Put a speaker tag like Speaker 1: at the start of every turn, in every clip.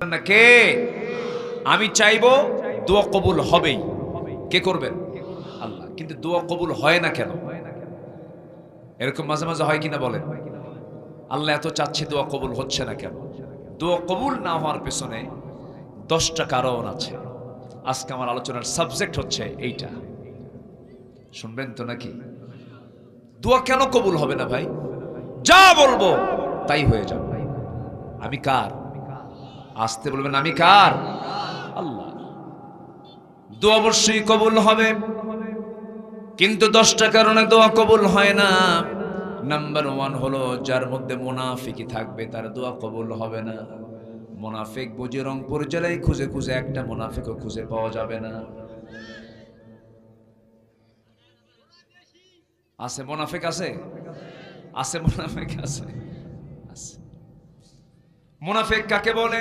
Speaker 1: না কে? আমি চাইবো দোয়া কবুল হবেই। কে করবেন? আল্লাহ। কিন্তু দোয়া কবুল হয় না কেন? এরকম মাঝে মাঝে হয় কিনা বলেন? আল্লাহ এত চাচ্ছে, দোয়া কবুল হচ্ছে না কেন? দোয়া কবুল না হওয়ার পেছনে 10টা কারণ আছে। আজকে আমার আলোচনার সাবজেক্ট হচ্ছে এইটা। শুনবেন তো নাকি? দোয়া কেন কবুল হবে না ভাই? যা বলবো তাই হয়ে যাবে। আমি কার? আসতে বলবেন, আমি কার? আল্লাহ। দোয়া অবশ্যই কবুল হবে, কিন্তু 10টা কারণে দোয়া কবুল হয় না। নাম্বার 1 হলো, যার মধ্যে মুনাফিকি থাকবে তার দোয়া কবুল হবে না। মুনাফিক বুঝে রংপুর জেলায় খুঁজে খুঁজে একটা মুনাফিকও খুঁজে পাওয়া যাবে না। আছে মুনাফিক? আছে? আছে মুনাফিক? আছে। মুনাফিক কাকে বলে?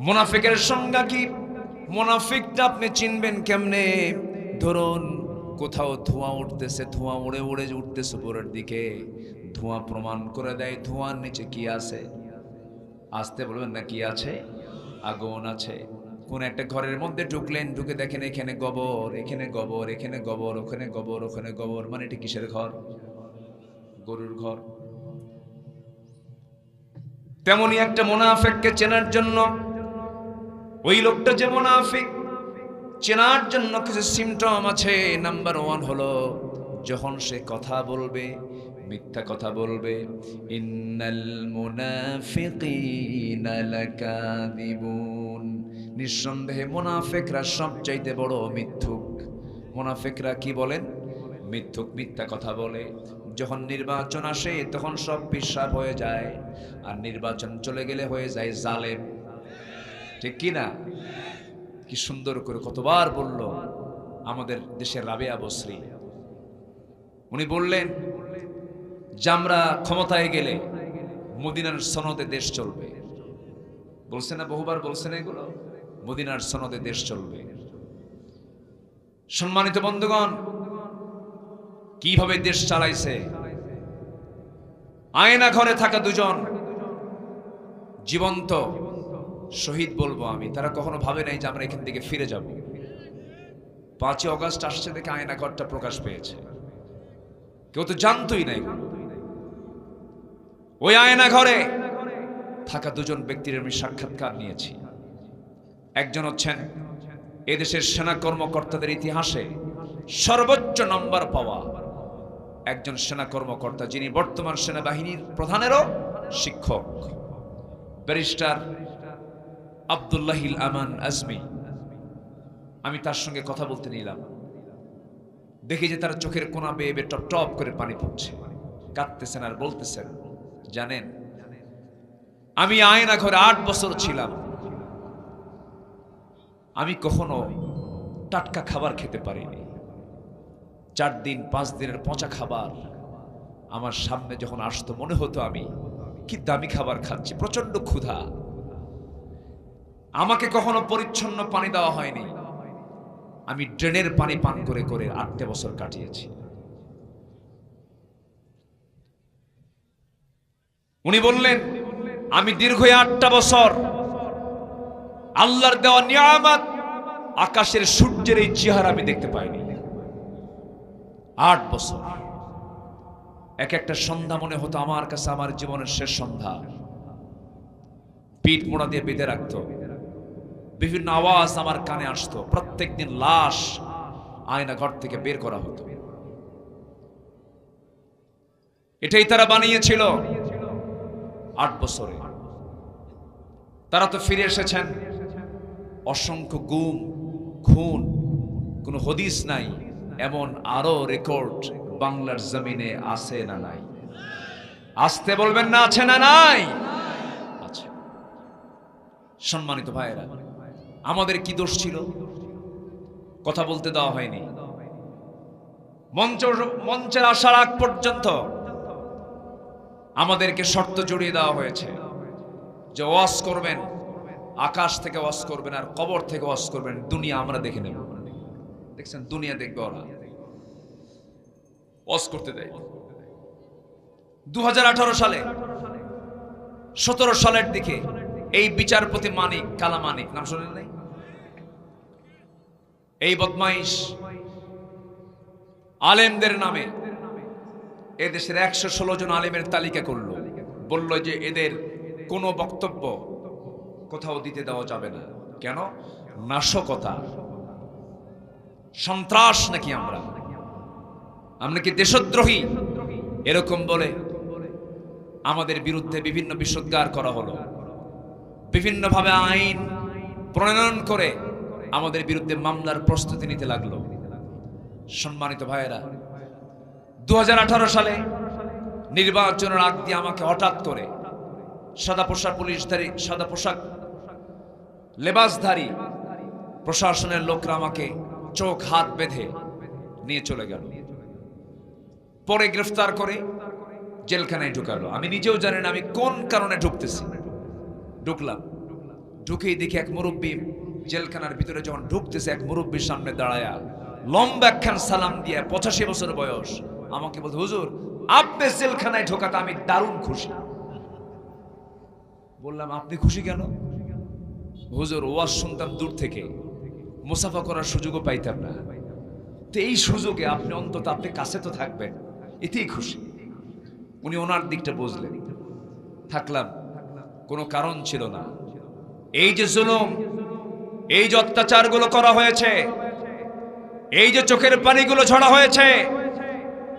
Speaker 1: মুনাফিকের সংজ্ঞা কি? মুনাফিকটা আপনি চিনবেন কেমনে? ধরুন কোথাও ধোঁয়া উঠতেছে, ধোঁয়া উড়ে উড়ে উঠতেছে উপরের দিকে, ধোঁয়া প্রমাণ করে দেয় ধোঁয়ার নিচে কি আছে। আসতে বলবেন না, কি আছে? আগুন আছে। কোন একটা ঘরের মধ্যে ঢুকলেন, ঢুকে দেখেন এখানে গোবর, এখানে গোবর, এখানে গোবর, ওখানে গোবর, ওখানে গোবর। মানে এটা কিসের ঘর? গরুর ঘর। তেমনি একটা মুনাফিককে চেনার জন্য, ওই লোকটা যে মুনাফিক চেনার জন্য কিছু সিমটম আছে। নাম্বার 1 হলো, যখন সে কথা বলবে মিথ্যা কথা বলবে। ইন্নাল মুনাফিকিনা লাকাযিবুন। নিঃসন্দেহে মুনাফিকরা সবচাইতে বড় মিথ্যুক। মুনাফিকরা কি বলেন? মিথ্যুক, মিথ্যা কথা বলে। যখন নির্বাচন আসে তখন সব পিশাব হয়ে যায়, আর নির্বাচন চলে গেলে হয়ে যায় জালেম। ঠিক কি না? কি সুন্দর করে কতবার বলল আমাদের দেশের রাবেয়া বসরি। উনি বললেন যে আমরা ক্ষমতায় গেলে মদিনার সনদে দেশ চলবে। বলছেন না? বহুবার বলছেন এগুলো। মদিনার সনদে দেশ চলবে। সম্মানিত বন্ধুগণ, কিভাবে দেশ চালাইছে? আয়না ঘরে থাকা দুজন জীবন্ত শহীদ বলবো আমি, তারা কখনো ভাবে নাই যে আমরা এখান থেকে ফিরে যাব। 5ই অগস্ট আসছে দেখে আয়না ঘরটা প্রকাশ পেয়েছে। কেউ তো জানতোই নাই। ওই আয়না ঘরে থাকা দুজন ব্যক্তির আমি সাক্ষাৎকার নিয়েছি। একজন হচ্ছেন এদেশের সেনা কর্মকর্তাদের ইতিহাসে সর্বোচ্চ নম্বর পাওয়া একজন সেনা কর্মকর্তা, যিনি বর্তমান সেনাবাহিনীর প্রধানেরও শিক্ষক, ব্যারিস্টার আব্দুল্লাহিল আমান আজমি। আমি তার সঙ্গে কথা বলতে নিলাম, দেখি যে তার চোখের কোনা বেয়ে বেয়ে টপ টপ করে পানি পড়ছে, কাঁদতেছেন আর বলতেছেন, জানেন আমি আয়না ঘরে 8 বছর ছিলাম, আমি কখনো টাটকা খাবার খেতে পারিনি। 4 দিন 5 দিনের পচা খাবার আমার সামনে যখন আসতো মনে হতো আমি কি দামি খাবার খাচ্ছি। প্রচন্ড ক্ষুধা। আমাকে কখনো পরিচ্ছন্ন পানি দেওয়া হয়নি। আমি ড্রেনের পানি পান করে করে 8 বছর কাটিয়েছি। উনি বললেন আমি দীর্ঘ 8টা বছর আল্লাহর দেওয়া নিয়ামত আকাশের সূর্যের এই চেহারা আমি দেখতে পাইনি। 8 বছর। এক একটা সন্ধ্যা মনে হতো আমার কাছে আমার জীবনের শেষ সন্ধ্যা। পিঠ মোড়া দিয়ে বেঁধে রাখত, বিভিন্ন আওয়াজ আমার কানে আসতো। প্রত্যেকদিন লাশ আয়না ঘর থেকে বের করা হতো। এটাই তারা বানিয়েছিল 8 বছরে। তারা তো ফিরে এসেছেন। অসংখ্য গুম খুন, কোনো হদিস নাই এমন আরো রেকর্ড বাংলার জমিনে আছে না নাই? আসতে বলবেন না, আছে না নাই? আছে। সম্মানিত ভাইয়েরা, আমাদের কি দোষ ছিল? কথা বলতে দেওয়া হয়নি। মঞ্চের আসার আগ পর্যন্ত আমাদেরকে শর্ত জড়িয়ে দেওয়া হয়েছে যে ওয়াজ করবেন, আকাশ থেকে ওয়াজ করবেন আর কবর থেকে ওয়াজ করবেন, দুনিয়া আমরা দেখে নেব। দেখছেন, দুনিয়া দেখবে, ওরা ওয়াজ করতে দেয়। 2018 সালে 17 সালের দিকে এই বিচারপতি মানিক, কালা মানিক নাম শোনেন নাই? এই বদমাইশ আলেমদের নামে এদেশের 116 জন আলেমের তালিকা করলো, বলল যে এদের কোনো বক্তব্য কোথাও দিতে দেওয়া যাবে না। কেন? নাশকতা, সন্ত্রাস নাকি আমরা কি দেশদ্রোহী? এরকম বলে আমাদের বিরুদ্ধে বিভিন্ন বিষোদ্গার করা হলো, বিভিন্নভাবে আইন প্রণয়ন করে আমাদের বিরুদ্ধে মামলার প্রস্তুতি নিতে লাগলো। সম্মানিত ভাইয়েরা, 2018 সালে নির্বাচনের আগ দিয়ে আমাকে হঠাৎ করে সাদা পোশাক পুলিশধারী, সাদা পোশাক লেবাসধারী প্রশাসনের লোকরা আমাকে চোখ হাত বেঁধে নিয়ে চলে গেল। পরে গ্রেফতার করে জেলখানায় ঢুকালো। আমি নিজেও জানি না আমি কোন কারণে ঢুকতেছি। ঢুকলাম, ঢুকেই দেখি এক মুরব্বী জেলখানার ভিতরে যখন ঢুকতেছে, এক মুরব্বীর সামনে দাঁড়ায়া লম্বা একখান সালাম দিয়ে, 85 বছর বয়স, আমাকে বলতে, হুজুর আপনি জেলখানায় ঢোকাতে আমি দারুণ খুশি। বললাম আপনি খুশি কেন? হুজুর ওয়াজ শুনতাম দূর থেকে, মুসাফা করার সুযোগও পাইতাম না, তো এই সুযোগে আপনি অন্তত আপনি কাছে তো থাকবেন, এতেই খুশি। উনি ওনার দিকটা বুঝলেন। থাকলাম, কোনো কারণ ছিল না। এই যে জুলুম, এই যে অত্যাচারগুলো করা হয়েছে, এই যে চোখের পানিগুলো ঝরা হয়েছে,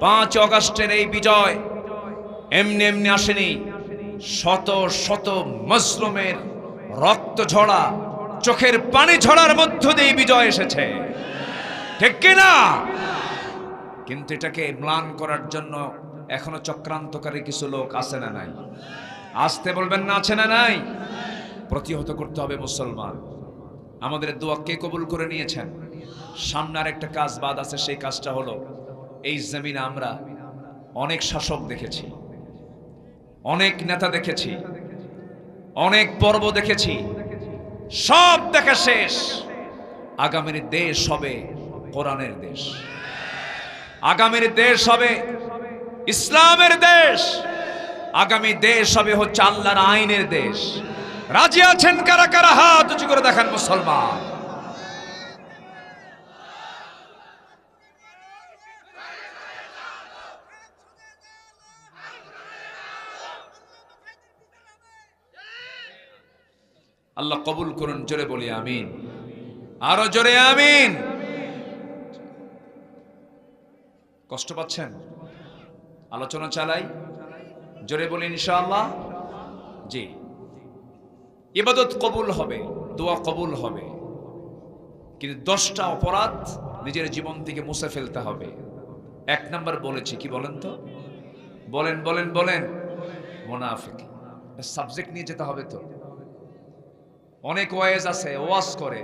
Speaker 1: 5 অগস্টের এই বিজয় এমনি এমনি আসেনি। শত শত মজলুমের রক্ত ঝরা, চোখের পানি ঝরার মধ্য দিয়ে বিজয় এসেছে, ঠিক কিনা? কিন্তু এটাকে ম্লান করার জন্য এখনো চক্রান্তকারী কিছু লোক আছে না নাই? আসতে বলবেন না, আছে না নাই? প্রতিহত করতে হবে মুসলমান। আমাদের দোয়া কে কবুল করে নিয়েছেন? সামনে আর একটা কাজ বাদ আছে, সেই কাজটা হলো এই জমিনে আমরা অনেক শাসক দেখেছি, অনেক নেতা দেখেছি, অনেক পর্ব দেখেছি, সব দেখা শেষ। আগামীর দেশ হবে কোরআনের দেশ, আগামীর দেশ হবে ইসলামের দেশ, আগামী দেশ হবে হচ্ছে আল্লাহর আইনের দেশ। রাজি আছেন কারা কারা? হাত উঁচু করে দেখান মুসলমান। আল্লাহ কবুল করুন, জোরে বলি আমিন, আরো জোরে আমিন। কষ্ট পাচ্ছেন? আলোচনা চালাই, জোরে বলি ইনশাআল্লাহ। জি, ইবাদত কবুল হবে, দোয়া কবুল হবে, কিন্তু 10টা অপরাধ নিজের জীবন থেকে মুছে ফেলতে হবে। 1 নাম্বার বলেছি, কি বলেন তো? বলেন বলেন বলেন। মুনাফিক। সাবজেক্ট নিয়ে যেতে হবে তো। অনেক ওয়াজ আছে, ওয়াজ করে,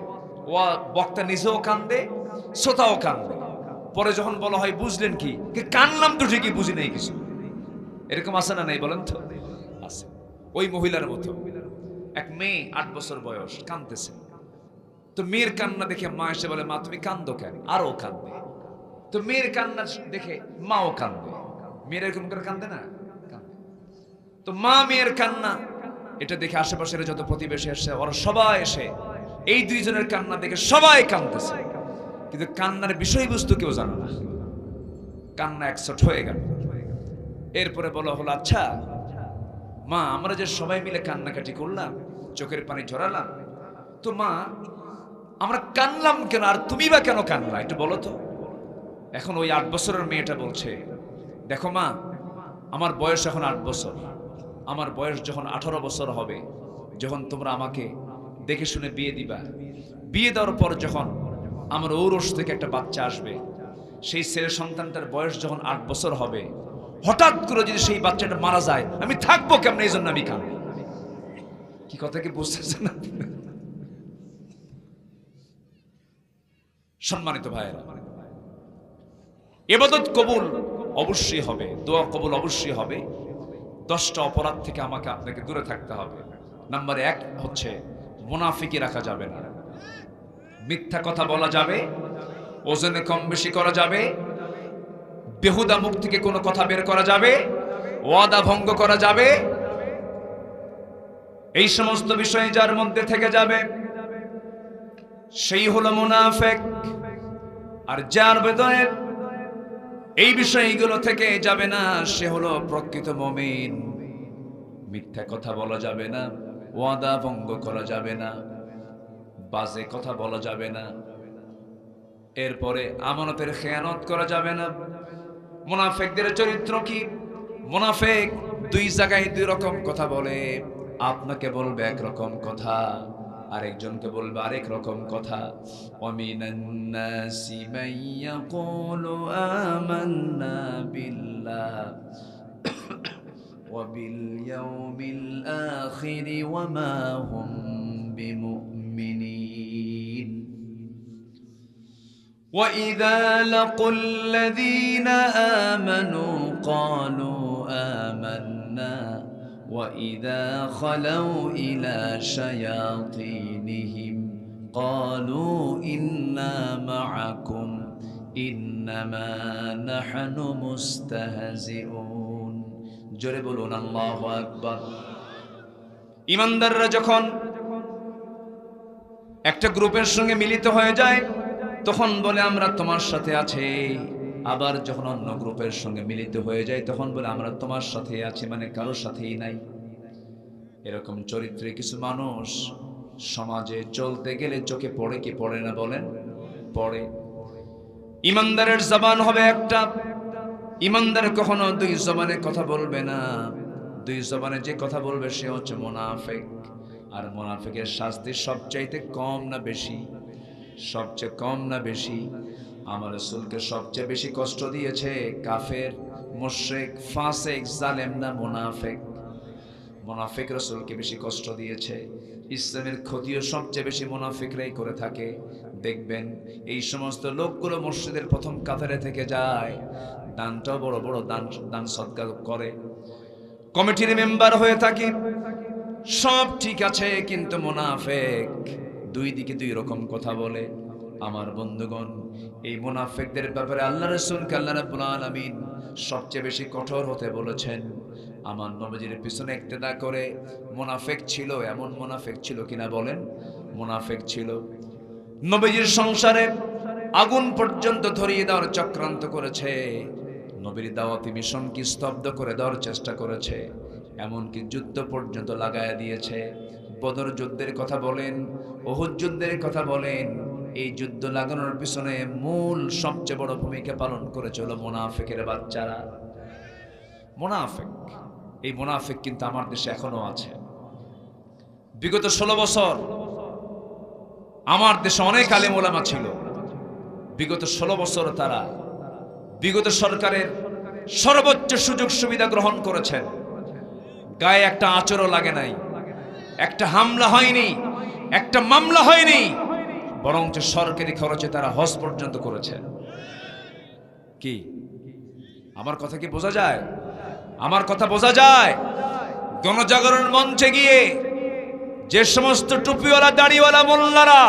Speaker 1: বক্তা নিজেও কান্দে, শ্রোতাও কান্দে। পরে যখন বলা হয় বুঝলেন কি, কানলাম তো ঠিকই, বুঝি নাই কিছু। এরকম আছে না নাই বলেন তো? আছে। ওই মহিলার মতো এক মেয়ে, 8 বছর বয়স, কাঁদতেছে। তো মেয়ের কান্না দেখে মা এসে বলে, মা তুমি কান্দো কেন? আরও কান্দে। তো মেয়ের কান্না দেখে মাও কান্দে। মেয়ের এরকম করে কান্দে না? কান্দে। তো মা মেয়ের কান্না এটা দেখে আশেপাশের যত প্রতিবেশী এসে, ওরা সবাই এসে এই 2 জনের কান্না দেখে সবাই কাঁদতেছে, কিন্তু কান্নার বিষয়বস্তু কেউ জানে না। কান্না একসট হয়ে গেল। এরপরে বলা হলো, আচ্ছা মা, আমরা যে সবাই মিলে কান্নাকাটি করলাম, চোখের পানি ঝরালাম, তো মা আমরা কানলাম কেন, আর তুমি বা কেন কানলা, একটু বলো তো। এখন ওই 8 বছরের মেয়েটা বলছে, দেখো মা, আমার বয়স এখন 8 বছর, আমার বয়স যখন 18 বছর হবে, যখন তোমরা আমাকে দেখে শুনে বিয়ে দিবা, বিয়ে দেওয়ার পর যখন আমার ঔরস থেকে একটা বাচ্চা আসবে, সেই ছেলে সন্তানটার বয়স যখন 8 বছর হবে, হঠাৎ করে যদি সেই বাচ্চাটা মারা যায়, আমি থাকবো কেমন? এই জন্য আমি কাঁদবো। কি কথা কি বুঝতেছেন না? সম্মানিত ভাইয়েরা, ইবাদত কবুল অবশ্যই হবে, দোয়া কবুল অবশ্যই হবে। 10টা অপরাধ থেকে আমাকে আপনাকে দূরে থাকতে হবে। নাম্বার 1 হচ্ছে মুনাফিকি রাখা যাবে না, মিথ্যা কথা বলা যাবে, ওজনে কম বেশি করা যাবে, বেহুদা মুখ থেকে কোনো কথা বের করা যাবে, ওয়াদা ভঙ্গ করা যাবে, এই সমস্ত বিষয়ে যার মধ্যে থেকে যাবে সেই হলো মুনাফিক। আর যার ভেতরে এই বিষয়গুলো থেকে যাবে না সে হলো প্রকৃত মুমিন। মিথ্যা কথা বলা যাবে না, ওয়াদা ভঙ্গ করা যাবে না, বাজে কথা বলা যাবে না, এরপরে আমানতের খেয়ানত করা যাবে না। মুনাফিকদের চরিত্র কি? মুনাফিক দুই জায়গায় দুই রকম কথা বলে। আপনাকে বলবে একরকম কথা, আরেকজনকে বলবে আরেক রকম কথা। ওয়ামিনান নাসি মান ইয়াকুলু আমান্না বিল্লাহ ওয়া বিল ইয়াউমিল আখির ওয়া মা হুম বিমুমিনিন। وَإِذَا لَقُوا الَّذِينَ آمَنُوا قَالُوا آمَنَّا وَإِذَا خَلَوْا إِلَى شَيَاطِينِهِمْ قَالُوا إِنَّا مَعَكُمْ إِنَّمَا نَحْنُ مُسْتَهْزِئُونَ। জোরে বলুন আল্লাহু আকবার। ঈমানদাররা যখন একটা গ্রুপের সঙ্গে মিলিত হয়ে যায় তখন বলে আমরা তোমার সাথে আছি। আবার যখন অন্য গ্রুপের সঙ্গে মিলিত হয়ে যায় তখন বলে আমরা তোমার সাথে আছি, মানে কারোর সাথেই নাই। এরকম চরিত্রে কিছু মানুষ সমাজে চলতে গেলে চোখে পড়ে কি পড়ে না বলেন? পড়ে। ঈমানদারের জবান হবে একটা। ঈমানদার কখনো দুই জবানে কথা বলবে না। দুই জবানে যে কথা বলবে সে হচ্ছে মুনাফিক। আর মুনাফিকের শাস্তি সবচাইতে কম না বেশি? সবচেয়ে কম না বেশি? আমার রাসূলকে সবচেয়ে বেশি কষ্ট দিয়েছে কাফের, মুশরিক, ফাসিক, জালেম না মুনাফিক? মুনাফিক রাসূলকে বেশি কষ্ট দিয়েছে। ইসলামের ক্ষতিও সবচেয়ে বেশি মুনাফিকরাই করে থাকে। দেখবেন এই সমস্ত লোকগুলো মসজিদের প্রথম কাতারে থেকে যায়, দানটাও বড় বড় দান সদকা করে, কমিটির মেম্বার হয়ে থাকে, সব ঠিক আছে, কিন্তু মুনাফিক দুই দিকে দুই রকম কথা বলে। আমার বন্ধুগণ, এই মুনাফিকদের ব্যাপারে আল্লাহ রাসূলকে আল্লাহ রাব্বুল আলামিন সবচেয়ে বেশি কঠোর হতে বলেছেন। আমার নবীজির পিছনে ইক্তেদা করে মুনাফিক ছিল, এমন মুনাফিক ছিল কিনা বলেন? মুনাফিক ছিল। নবীজির সংসারে আগুন পর্যন্ত ধরিয়ে দেওয়ার চক্রান্ত করেছে, নবীর দাওয়াতি মিশনকে স্তব্ধ করে দেওয়ার চেষ্টা করেছে, এমনকি যুদ্ধ পর্যন্ত লাগায়া দিয়েছে। বদর যুদ্ধের কথা বলেন, উহুদ যুদ্ধের কথা বলেন, এই যুদ্ধ লাগানোর পিছনে মূল সবচেয়ে বড় ভূমিকা পালন করেছিল মুনাফিকের বাচ্চারা। মুনাফিক, এই মুনাফিক কিন্তু আমার দেশে এখনো আছে। বিগত 16 বছর আমার দেশে অনেক আলেম ওলামা ছিল। বিগত 16 বছর তারা বিগত সরকারের সর্বোচ্চ সুযোগ সুবিধা গ্রহণ করেছেন। গায়ে একটা আঁচড়ও লাগে নাই, একটা হামলা হয়নি, একটা মামলা হয়নি, বরঞ্চ সরকারি খরচে তারা হজ পর্যন্ত করেছেন। কি আমার কথা কি বোঝা যায়? আমার কথা বোঝা যায়? গণজাগরণ মঞ্চে গিয়ে যে সমস্ত টুপিওয়ালা দাড়িওয়ালা মোল্লারা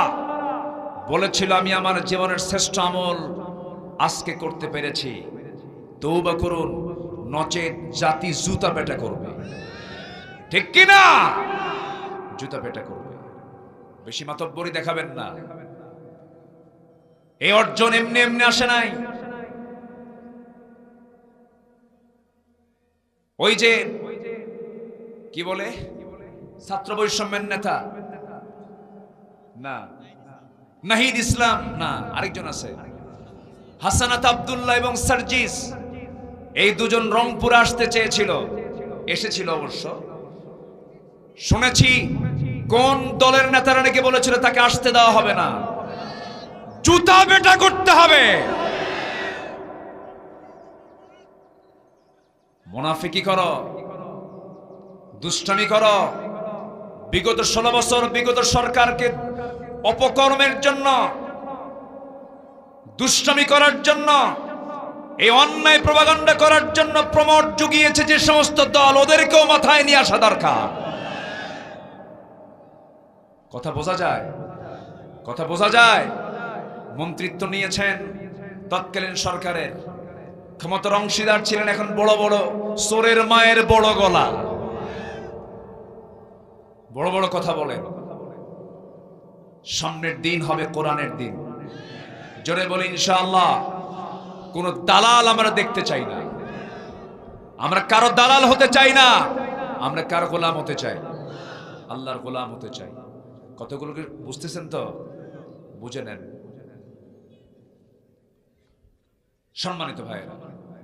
Speaker 1: বলেছিল আমি আমার জীবনের শ্রেষ্ঠ আমল আজকে করতে পেরেছি, তওবা করুন, নচেত জাতি জুতা পেটা করবে। ঠিক কি না? জুতা পেটা করবে। বেশি মাতব্বরি দেখাবেন না। এই অর্জন এমনি এমনি আসে নাই। ওই যে কি বলে ছাত্র বৈষম্যের নেতা না, নাহিদ ইসলাম না, আরেকজন আছে হাসানাত আব্দুল্লাহ এবং সার্জিস, এই দুজন রংপুর আসতে চেয়েছিল, এসেছিল অবশ্য। শুনেছি কোন দলের নেতারা নাকি বলেছিল তাকে আসতে দেওয়া হবে না, জুতা বেটা করতে হবে। মুনাফিকি করো, দুষ্টামি করো। বিগত 16 বছর বিগত সরকারকে অপকর্মের জন্য, দুষ্টামি করার জন্য, এই অন্যায় প্রপাগান্ডা করার জন্য প্রমোট জুগিয়েছে যে সমস্ত দল, ওদেরকেও মাথায় নিয়ে আসা দরকার। কথা বোঝা যায়? কথা বোঝা যায়? মন্ত্রিত্ব নিয়েছেন তৎকালীন সরকারের, ক্ষমতার অংশীদার ছিলেন, এখন বড় বড় চোরের মায়ের বড় গলা, বড় বড় কথা বলেন। সামনের দিন হবে কোরআনের দিন। জোরে বলে ইনশাআল্লাহ। কোন দালাল আমরা দেখতে চাই না, আমরা কারো দালাল হতে চাই না, আমরা কারো গোলাম হতে চাই, আল্লাহর গোলাম হতে চাই। কতগুলোকে বুঝতেছেন তো? বুঝে নেন। সম্মানিত ভাইয়েরা,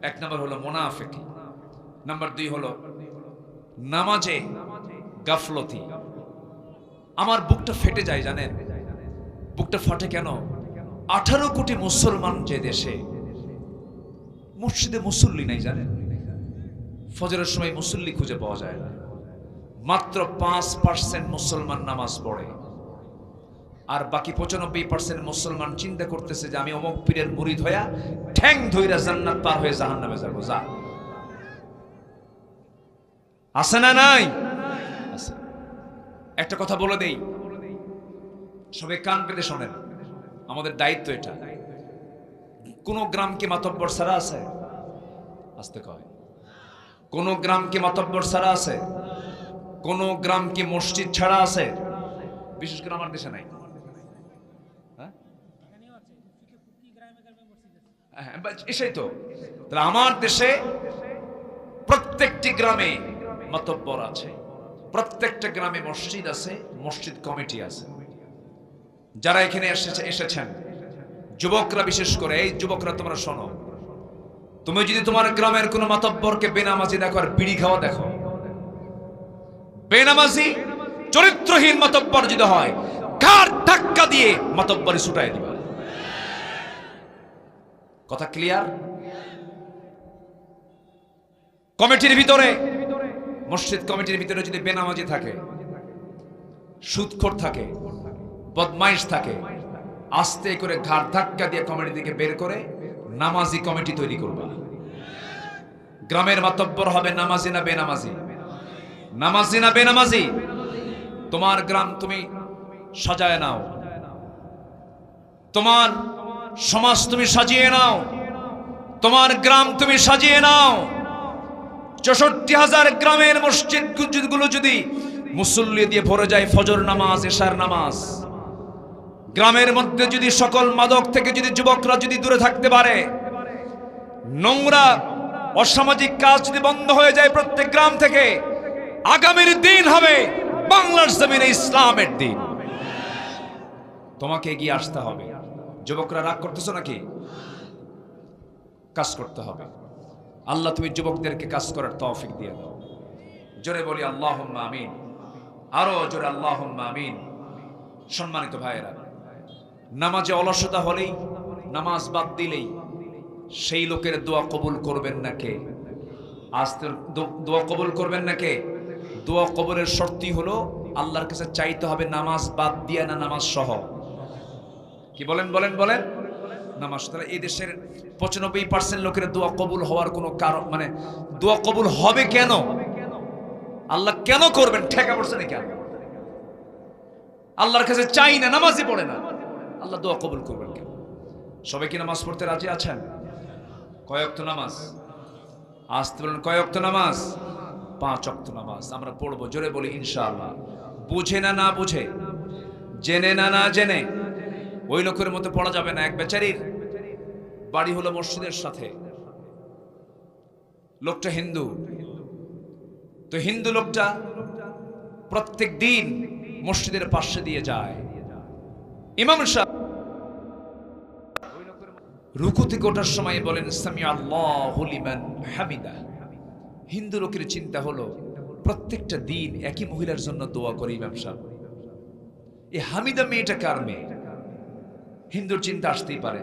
Speaker 1: 1 নম্বর হলো মুনাফিকি, নাম্বার 2 হলো নামাজে গাফলতি। আমার বুকটা ফেটে যায় জানেন? বুকটা ফাটে কেন? 18 কোটি মুসলমান যে দেশে, মসজিদে মুসল্লি নাই জানেন? ফজরের সময় মুসল্লি খুঁজে পাওয়া যায় না। মাত্র 5% মুসলমান নামাজ পড়ে, আর বাকি 95% মুসলমান চিন্তা করতেছে যে আমি অমুক পীরের মুরিদ হইয়া ঠ্যাং ধইরা জান্নাত পার হয়ে জাহান্নামে যাব। যা আছে না নাই? আছে। একটা কথা বলে দেই, সবাই কান পেতে শোনেন, আমাদের দায়িত্ব এটা। কোন গ্রাম কি মাতব্বর ছাড়া আছে? আসতে কয়। কোন গ্রাম কি মাতব্বর ছাড়া আছে? কোন গ্রাম কি মসজিদ ছাড়া আছে? বিশেষ করে আমার দেশে নাই। এসেই তো, তাহলে আমার দেশে প্রত্যেকটি গ্রামে মাতব্বর আছে, প্রত্যেকটা গ্রামে মসজিদ আছে, মসজিদ কমিটি আছে। যারা এখানে এসেছেন যুবকরা, বিশেষ করে এই যুবকরা, তোমরা শোনো, তুমি যদি তোমার গ্রামের কোন মাতব্বরকে বেনামাজি দেখো আর বিড়ি খাওয়া দেখো, বেনামাজি চরিত্রহীন মাতব্বর যদি হয়, ঘাড় ধাক্কা দিয়ে মাতব্বরি ছুটাই দিবা। কথা ক্লিয়ার? কমিটির ভিতরে, মসজিদ কমিটির ভিতরে যদি বেনামাজি থাকে, সুদখোর থাকে, বদমাইশ থাকে, আস্তে করে ঘাড় ধাক্কা দিয়ে কমিটি থেকে বের করে নামাজি কমিটি তৈরি করবা। গ্রামের মাতব্বর হবে নামাজি না বেনামাজি? নামাজি না বেনামাজি? তোমার গ্রাম তুমি সাজায় নাও, তোমার সমাজ তুমি সাজিয়ে নাও, তোমার গ্রাম তুমি সাজিয়ে নাও। 64,000 গ্রামের মসজিদগুলো যদি মুসল্লি দিয়ে ভরে যায়, ফজর নামাজ, এশার নামাজ, গ্রামের মধ্যে যদি সকল মাদক থেকে যদি যুবকরা যদি দূরে থাকতে পারে, নোংরা অসামাজিক কাজ যদি বন্ধ হয়ে যায় প্রত্যেক গ্রাম থেকে, আগামীর দিন হবে বাংলার জমিনে ইসলামের দিন। তোমাকে এগিয়ে আসতে হবে। যুবকরা রাগ করতেছো নাকি? কাজ করতে হবে। আল্লাহ তুমি যুবকদেরকে কাজ করার তৌফিক দিয়ে দাও। জোরে বলি আল্লাহুম্মা আমিন। আরো জোরে আল্লাহুম্মা আমিন। সম্মানিত ভাইয়েরা, নামাজে অলসতা হলেই, নামাজ বাদ দিলেই সেই লোকের দোয়া কবুল করবেন না কে? আজ দোয়া কবুল করবেন না কে? দোয়া কবুলের শর্তই হলো আল্লাহর কাছে চাইতে হবে নামাজ বাদ দিয়ে না, নামাজ সহ। কি বলেন বলেন বলেন? নামাজ। তাহলে এই দেশের 95% লোকের দোয়া কবুল হওয়ার কোনো কারণ, মানে দোয়া কবুল হবে কেন? আল্লাহ কেন করবেন? ঠেকা পড়ছে না কেন? আল্লাহর কাছে চাই না, নামাজই পড়ে না, আল্লাহ দোয়া কবুল করবেন কেন? সবাই কি নামাজ পড়তে রাজি আছেন? কয় ওয়াক্ত নামাজ? আসতে বলেন, কয় ওয়াক্ত নামাজ? 5 ওয়াক্ত নামাজ আমরা পড়বো। জোরে বলি ইনশাআল্লাহ। বুঝে না না বুঝে, জেনে না না জেনে ওই লোকের মতো পড়া যাবে না। এক বেচারির বাড়ি হলো মসজিদের সাথে, লোকটা হিন্দু। তো হিন্দু লোকটা প্রত্যেক দিন মসজিদের পাশে দিয়ে যায়। ইমাম সাহেব রুকু থেকে ওঠার সময় বলেন সামি আল্লাহু লিমান হামিদা। হিন্দু লোকের চিন্তা হলো প্রত্যেকটা দিন একই মহিলার জন্য দোয়া করে ইমাম সাহেব। এই হামিদা মেয়েটা কার মেয়ে? হিন্দুর চিন্তা আসতেই পারে।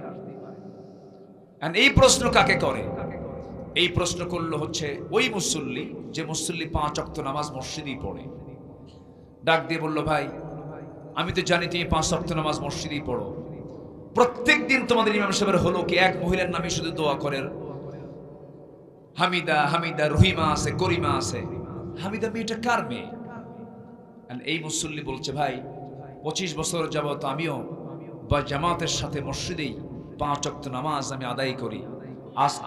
Speaker 1: এই প্রশ্ন কাকে করে? এই প্রশ্ন করলো হচ্ছে ওই মুসল্লি, যে মুসল্লি 5 ওয়াক্ত নামাজ মসজিদেই পড়ে। ডাক দিয়ে বলল, ভাই আমি তো জানি তুমি 5 ওয়াক্ত নামাজ মসজিদেই পড়ো, প্রত্যেক দিন তোমাদের ইমাম সাহেবের হলো কি এক মহিলার নামে শুধু দোয়া করেন? হামিদা, হামিদা, রহিমা আছে, করিমা আছে, হামিদা মেয়েটা কার মেয়ে? এই মুসল্লি বলছে, ভাই 25 বছর যাবত আমিও বা জামাতের সাথে মসজিদেই 5 ওয়াক্ত নামাজ আমি আদায় করি,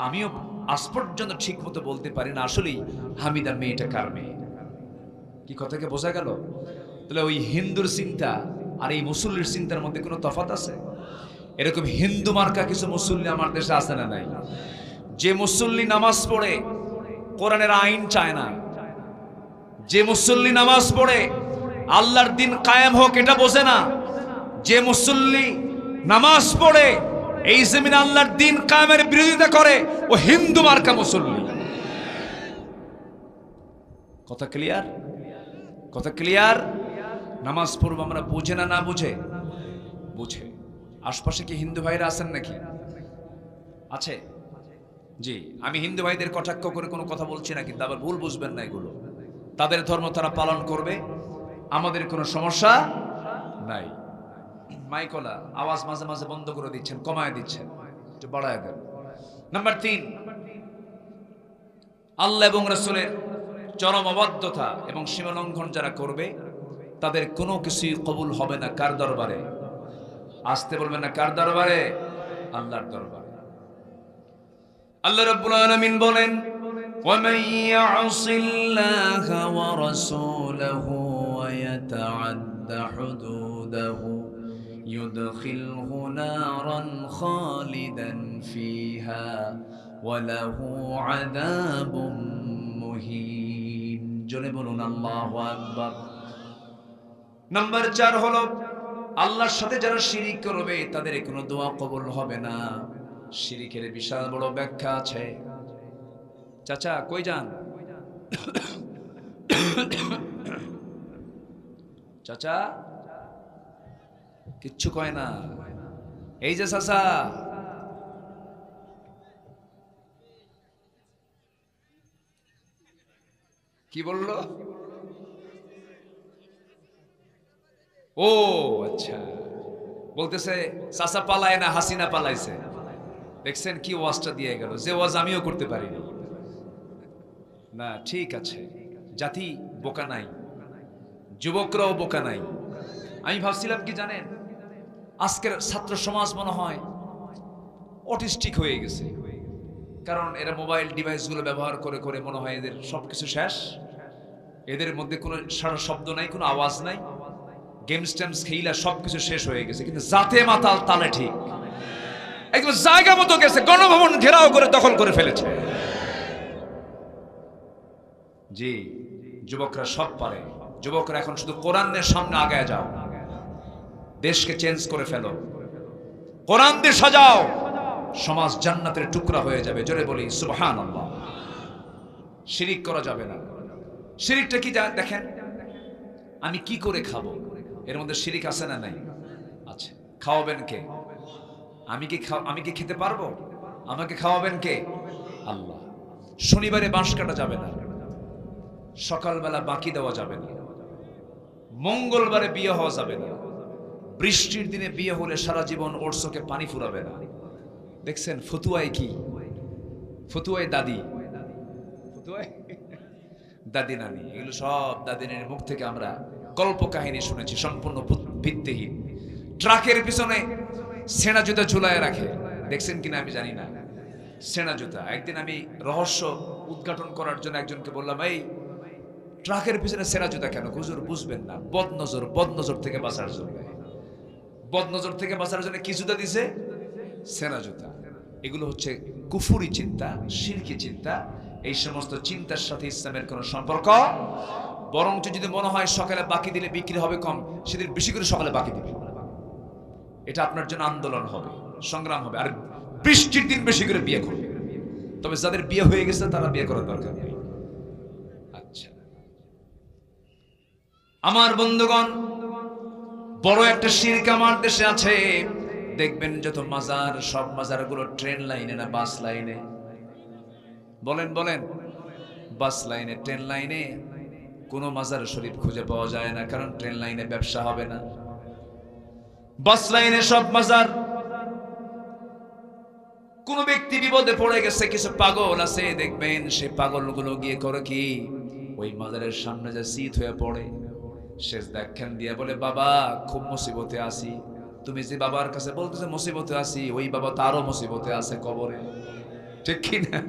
Speaker 1: আমিও আজ পর্যন্ত ঠিক মতো বলতে পারি না আসলেই হামিদা মেয়েটা কার মেয়ে। কি কথাকে বোঝা গেল? তাহলে ওই হিন্দুর চিন্তা আর এই মুসল্লির চিন্তার মধ্যে কোনো তফাৎ আছে? এরকম হিন্দু মার্কা কিছু মুসল্লি আমার দেশে আছে না নাই? যে মুসল্লি নামাজ পড়ে কোরআনের আইন চায় না, যে মুসল্লি নামাজ পড়ে আল্লাহর দিন কায়েম হোক এটা বোঝে না, যে মুসল্লি নামাজ পড়ে এই জমিনে আল্লাহর দিন কায়েমের বিরোধিতা করে, ও হিন্দু মার্কা মুসল্লি। কথা ক্লিয়ার? কথা ক্লিয়ার? নামাজ পড়ব আমরা বুঝে না, না বুঝে? বুঝে। আশপাশে কি হিন্দু ভাইরা আছেন নাকি? আছে? জি, আমি হিন্দু ভাইদের কটাক্ষ করে কোনো কথা বলছি না, কিন্তু আবার ভুল বুঝবেন না। এগুলো তাদের ধর্ম, তারা পালন করবে, আমাদের কোনো সমস্যা নাই। মাইকলা আওয়াজ মাঝে মাঝে বন্ধ করে দিচ্ছেন, কমায় দিচ্ছেন, একটু বাড়ায় দেন। নাম্বার 3, আল্লাহ এবং রাসূলের চরম অবাধ্যতা এবং সীমালঙ্ঘন যারা করবে তাদের কোনো কিছুই কবুল হবে না। কার দরবারে? আসতে বলবেন না, কার দরবারে? আল্লাহর দরবারে। আল্লাহ রাব্বুল আলামিন বলেন, وَمَن يَعْصِ اللَّهَ وَرَسُولَهُ وَيَتَعَدَّ حُدُودَهُ يُدْخِلْهُ نَارًا خَالِدًا فِيهَا وَلَهُ عَذَابٌ مُهِينٌ। জোরে বলুন আল্লাহু আকবার। নাম্বার 4 হলো আল্লাহর সাথে যারা শিরিক করবে তাদের কোনো দোয়া কবুল হবে না। শিরিকের বিশাল বড় ব্যাখ্যা আছে। চাচা কই যান? চাচা কিচ্ছু কয় না। এই যে চাচা, কি বললো? ও আচ্ছা, বলতেছে চাচা পালায় না, হাসিনা পালাইছে। দেখছেন কি ওয়াজটা দিয়ে গেল, যে ওয়াজ আমিও করতে পারিনি। না ঠিক আছে, জাতি বোকা নাই, যুবকরাও বোকা নাই। আমি ভাবছিলাম কি জানেন, আজকের ছাত্র সমাজ মনে হয় অটিস্টিক হয়ে গেছে, কারণ এরা মোবাইল ডিভাইসগুলো ব্যবহার করে করে মনে হয় এদের সবকিছু শেষ। এদের মধ্যে কোনো সারা শব্দ নাই, কোনো আওয়াজ নাই, গেমস টেমস খেইলা সবকিছু শেষ হয়ে গেছে, কিন্তু জাতে মাতাল তালে ঠিক একদম জায়গা মতো গেছে, গণভবন ঘেরাও করে দখল করে ফেলেছে। জি, যুবকরা সব পারে। যুবকরা এখন শুধু কোরআনের সামনে আগায় যাও, দেশকে চেঞ্জ করে ফেলো, কোরআন দিয়ে সাজাও, সমাজ জান্নাতের টুকরা হয়ে যাবে। জোরে বলি সুবহানাল্লাহ। শিরিক করা যাবে না। শিরিকটা কি দেখেন, আমি কি করে খাবো, এর মধ্যে শিরিক আছে না নাই? আচ্ছা, খাওয়াবেন কে? আমি কি খেতে পারবো? আমাকে খাওয়াবেন কে? আল্লাহ। শনিবারে বাঁশ কাটা যাবে না, সকালবেলা বাকি দেওয়া যাবে না, মঙ্গলবারে বিয়ে হওয়া যাবে না, বৃষ্টির দিনে বিয়ে হলে সারা জীবন ওর চোখে পানি ফুরাবে না। দেখছেন ফতুয়ায় কি? ফতুয়ায় দাদি, ফতুয়ায় দাদি নানি, এগুলো সব দাদি নানির মুখ থেকে আমরা গল্প কাহিনী শুনেছি, সম্পূর্ণ ভিত্তিহীন। ট্রাকের পিছনে সেনা জুতা ঝুলায় রাখে, দেখছেন কিনা আমি জানি না, সেনা জুতা। একদিন আমি রহস্য উদ্ঘাটন করার জন্য একজনকে বললাম, এই ট্রাকের পিছনে সেনা জুতা কেন? হুজুর বুঝবেন না, বদনজর, বদনজর থেকে বাঁচার জন্য। বদনজর থেকে বাঁচার জন্য কি জুতা দিছে? সেনা জুতা। এগুলো হচ্ছে কুফুরি চিন্তা, শিরকি চিন্তা। এই সমস্ত চিন্তার সাথে ইসলামের কোনো সম্পর্ক, বরঞ্চ যদি মনে হয় সকালে বাকি দিলে বিক্রি হবে কম, সেদিন বেশি করে সকালে বাকি দিবে। এটা আপনার জন্য আন্দোলন হবে, সংগ্রাম হবে। আর বৃষ্টির দিন বেশি করে বিয়ে করবে। তবে যাদের বিয়ে হয়ে গেছে তারা বিয়ে করার দরকার নেই। আচ্ছা আমার বন্ধুগণ, বড় একটা শিরক আমার দেশে আছে। দেখবেন যত মাজার, সব মাজারগুলো ট্রেন লাইনে না বাস লাইনে? বলেন বলেন, বাস লাইনে, ট্রেন লাইনে কোনো মাজার শরীফ খুঁজে পাওয়া যায় না, কারণ ট্রেন লাইনে ব্যবসা হবে না। বাস লাইনে সব মাজার। কোন ব্যক্তি বিপদে পড়ে গেছে, কিছু পাগল আছে, দেখবেন সে পাগলগুলো গিয়ে করে কি, ওই মাজারের সামনে যে শীত হয়ে পড়ে, শেষ দেখেন দিয়ে বলে, বাবা খুব মুসিবতে আছি। তুমি যে বাবার কাছে বলতেছে মুসিবতে আছি, ওই বাবা তারও মুসিবতে আছে কবরে, ঠিক কি না?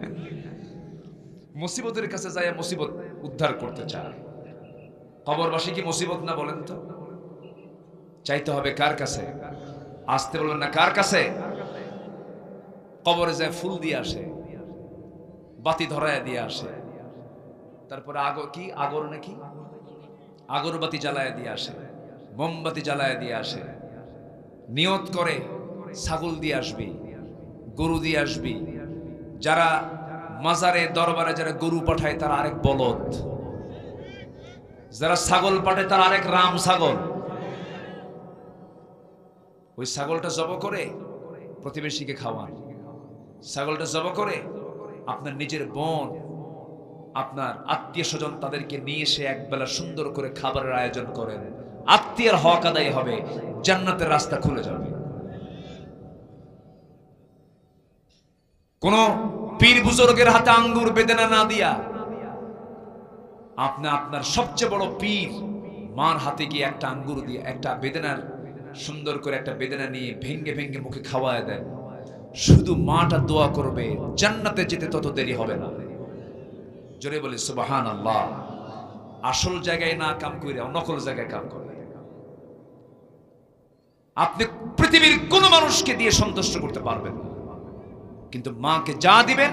Speaker 1: মুসিবতের কাছে যায় মুসিবত উদ্ধার করতে চায়। কবরবাসী কি মুসিবত না বলেন তো? চাইতে হবে কার কাছে? আসতে বলবেন না কার কাছে? কবরে যায় ফুল দিয়ে আসে, বাতি ধরায় দিয়ে আসে, তারপরে আগর নাকি আগরবাতি জ্বালায় দিয়ে আসে, মোমবাতি জ্বালায় দিয়ে আসে, নিয়ত করে ছাগল দিয়ে আসবি, গরু দিয়ে আসবি। যারা মাজারে দরবারে যারা গরু পাঠায় তারা আরেক বলদ, যারা ছাগল পাঠায় তারা আরেক রাম ছাগল। ওই ছাগলটা জব করে প্রতিবেশীকে খাওয়ান, ছাগলটা জব করে আপনার নিজের বোন, আপনার আত্মীয় স্বজন তাদেরকে নিয়ে এসে একবেলা সুন্দর করে খাবারের আয়োজন করেন। আত্মীয়ের হক আদায় হবে, জান্নাতের রাস্তা খুলে যাবে। কোন পীর বুজুর্গের হাতে আঙ্গুর বেদনা না দিয়া আপনি আপনার সবচেয়ে বড় পীর মার হাতে গিয়ে একটা আঙ্গুর দিয়ে একটা বেদনার সুন্দর করে একটা বেদনা নিয়ে ভেঙ্গে ভেঙ্গে মুখে খাওয়ায় দেন। শুধু মাটা দোয়া করবে, জান্নাতে যেতে তত দেরি হবে না। জোরে বলি সুবহানাল্লাহ। আসল জায়গায় না কাম করে নকল জায়গায় কাম করে। আপনি পৃথিবীর কোন মানুষকে দিয়ে সন্তুষ্ট করতে পারবেন না, কিন্তু মাকে যা দিবেন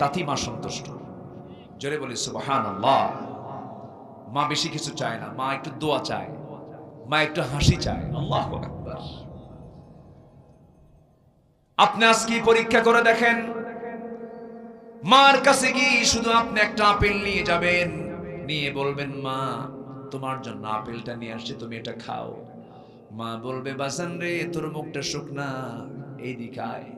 Speaker 1: তাতেই মা সন্তুষ্ট। জোরে বলি সুবহানাল্লাহ। মা বেশি কিছু চায় না, মা একটু দোয়া চায়, মা একটু হাসি চায়। আল্লাহু আকবার। আপনি আজকে পরীক্ষা করে দেখেন, মার কাছে গিয়ে শুধু আপনি একটা আপেল নিয়ে যাবেন, নিয়ে বলবেন মা তোমার জন্য আপেলটা নিয়ে আসছি, তুমি এটা খাও। মা বলবে বাজান রে তোর মুখটা শুকনা, এইদিকে আয়।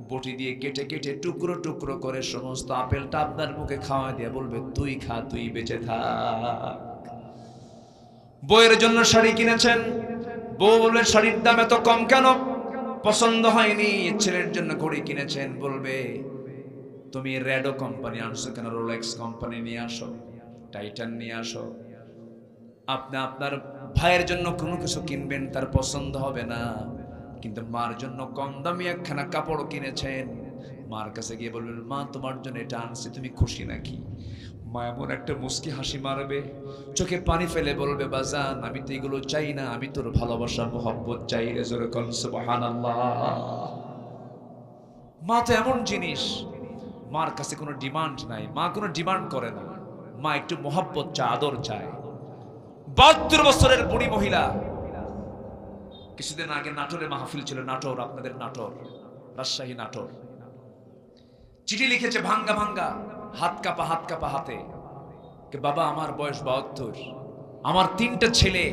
Speaker 1: বটি দিয়ে কেটে কেটে টুকরো টুকরো করে সমস্ত আপেলটা আপনার মুখে খাওয়া দিয়ে বলবে তুই খা, তুই বেঁচে থাক। বউয়ের জন্য শাড়ি কিনেছেন, বউ বলবে শাড়ির দাম এত কম কেন, পছন্দ হয়নি। ছেলের জন্য ঘড়ি কিনেছেন, বলবে তুমি রেডো কোম্পানি আনছো কেন, রোলেক্স কোম্পানি নিয়ে আসো, টাইটান নিয়ে আসো। আপনি আপনার ভাইয়ের জন্য কোনো কিছু কিনবেন, তার পছন্দ হবে না, কিন্তু মার জন্য কম দামি একখানা কাপড় কিনেছেন। মার কাছে গিয়ে বলবেন মা তোমার জন্য এটা আনছি, তুমি খুশি নাকি? মা এমন একটা মুস্কি হাসি মারবে, চোখে পানি ফেলে বলবে বাজান আমি তো এগুলো চাই না, আমি তোর ভালোবাসা মোহব্বত চাই। রে জোরে কোন সুবহানাল্লাহ। মা তো এমন জিনিস, মার কাছে কোনো ডিমান্ড নাই, মা কোনো ডিমান্ড করে না, মা একটু মোহব্বত চায়, আদর চায়। 72 বছরের বুড়ি মহিলা, কিছুদিন আগে নাটোরে মাহফিল ছিল, নাটোর, আপনাদের নাটোর, রাজশাহী নাটোর। চিঠি লিখেছে ভাঙ্গা ভাঙ্গা, হাত কাপা হাতে, বাবা আমার বয়স 72, আমার 3টা ছেলে,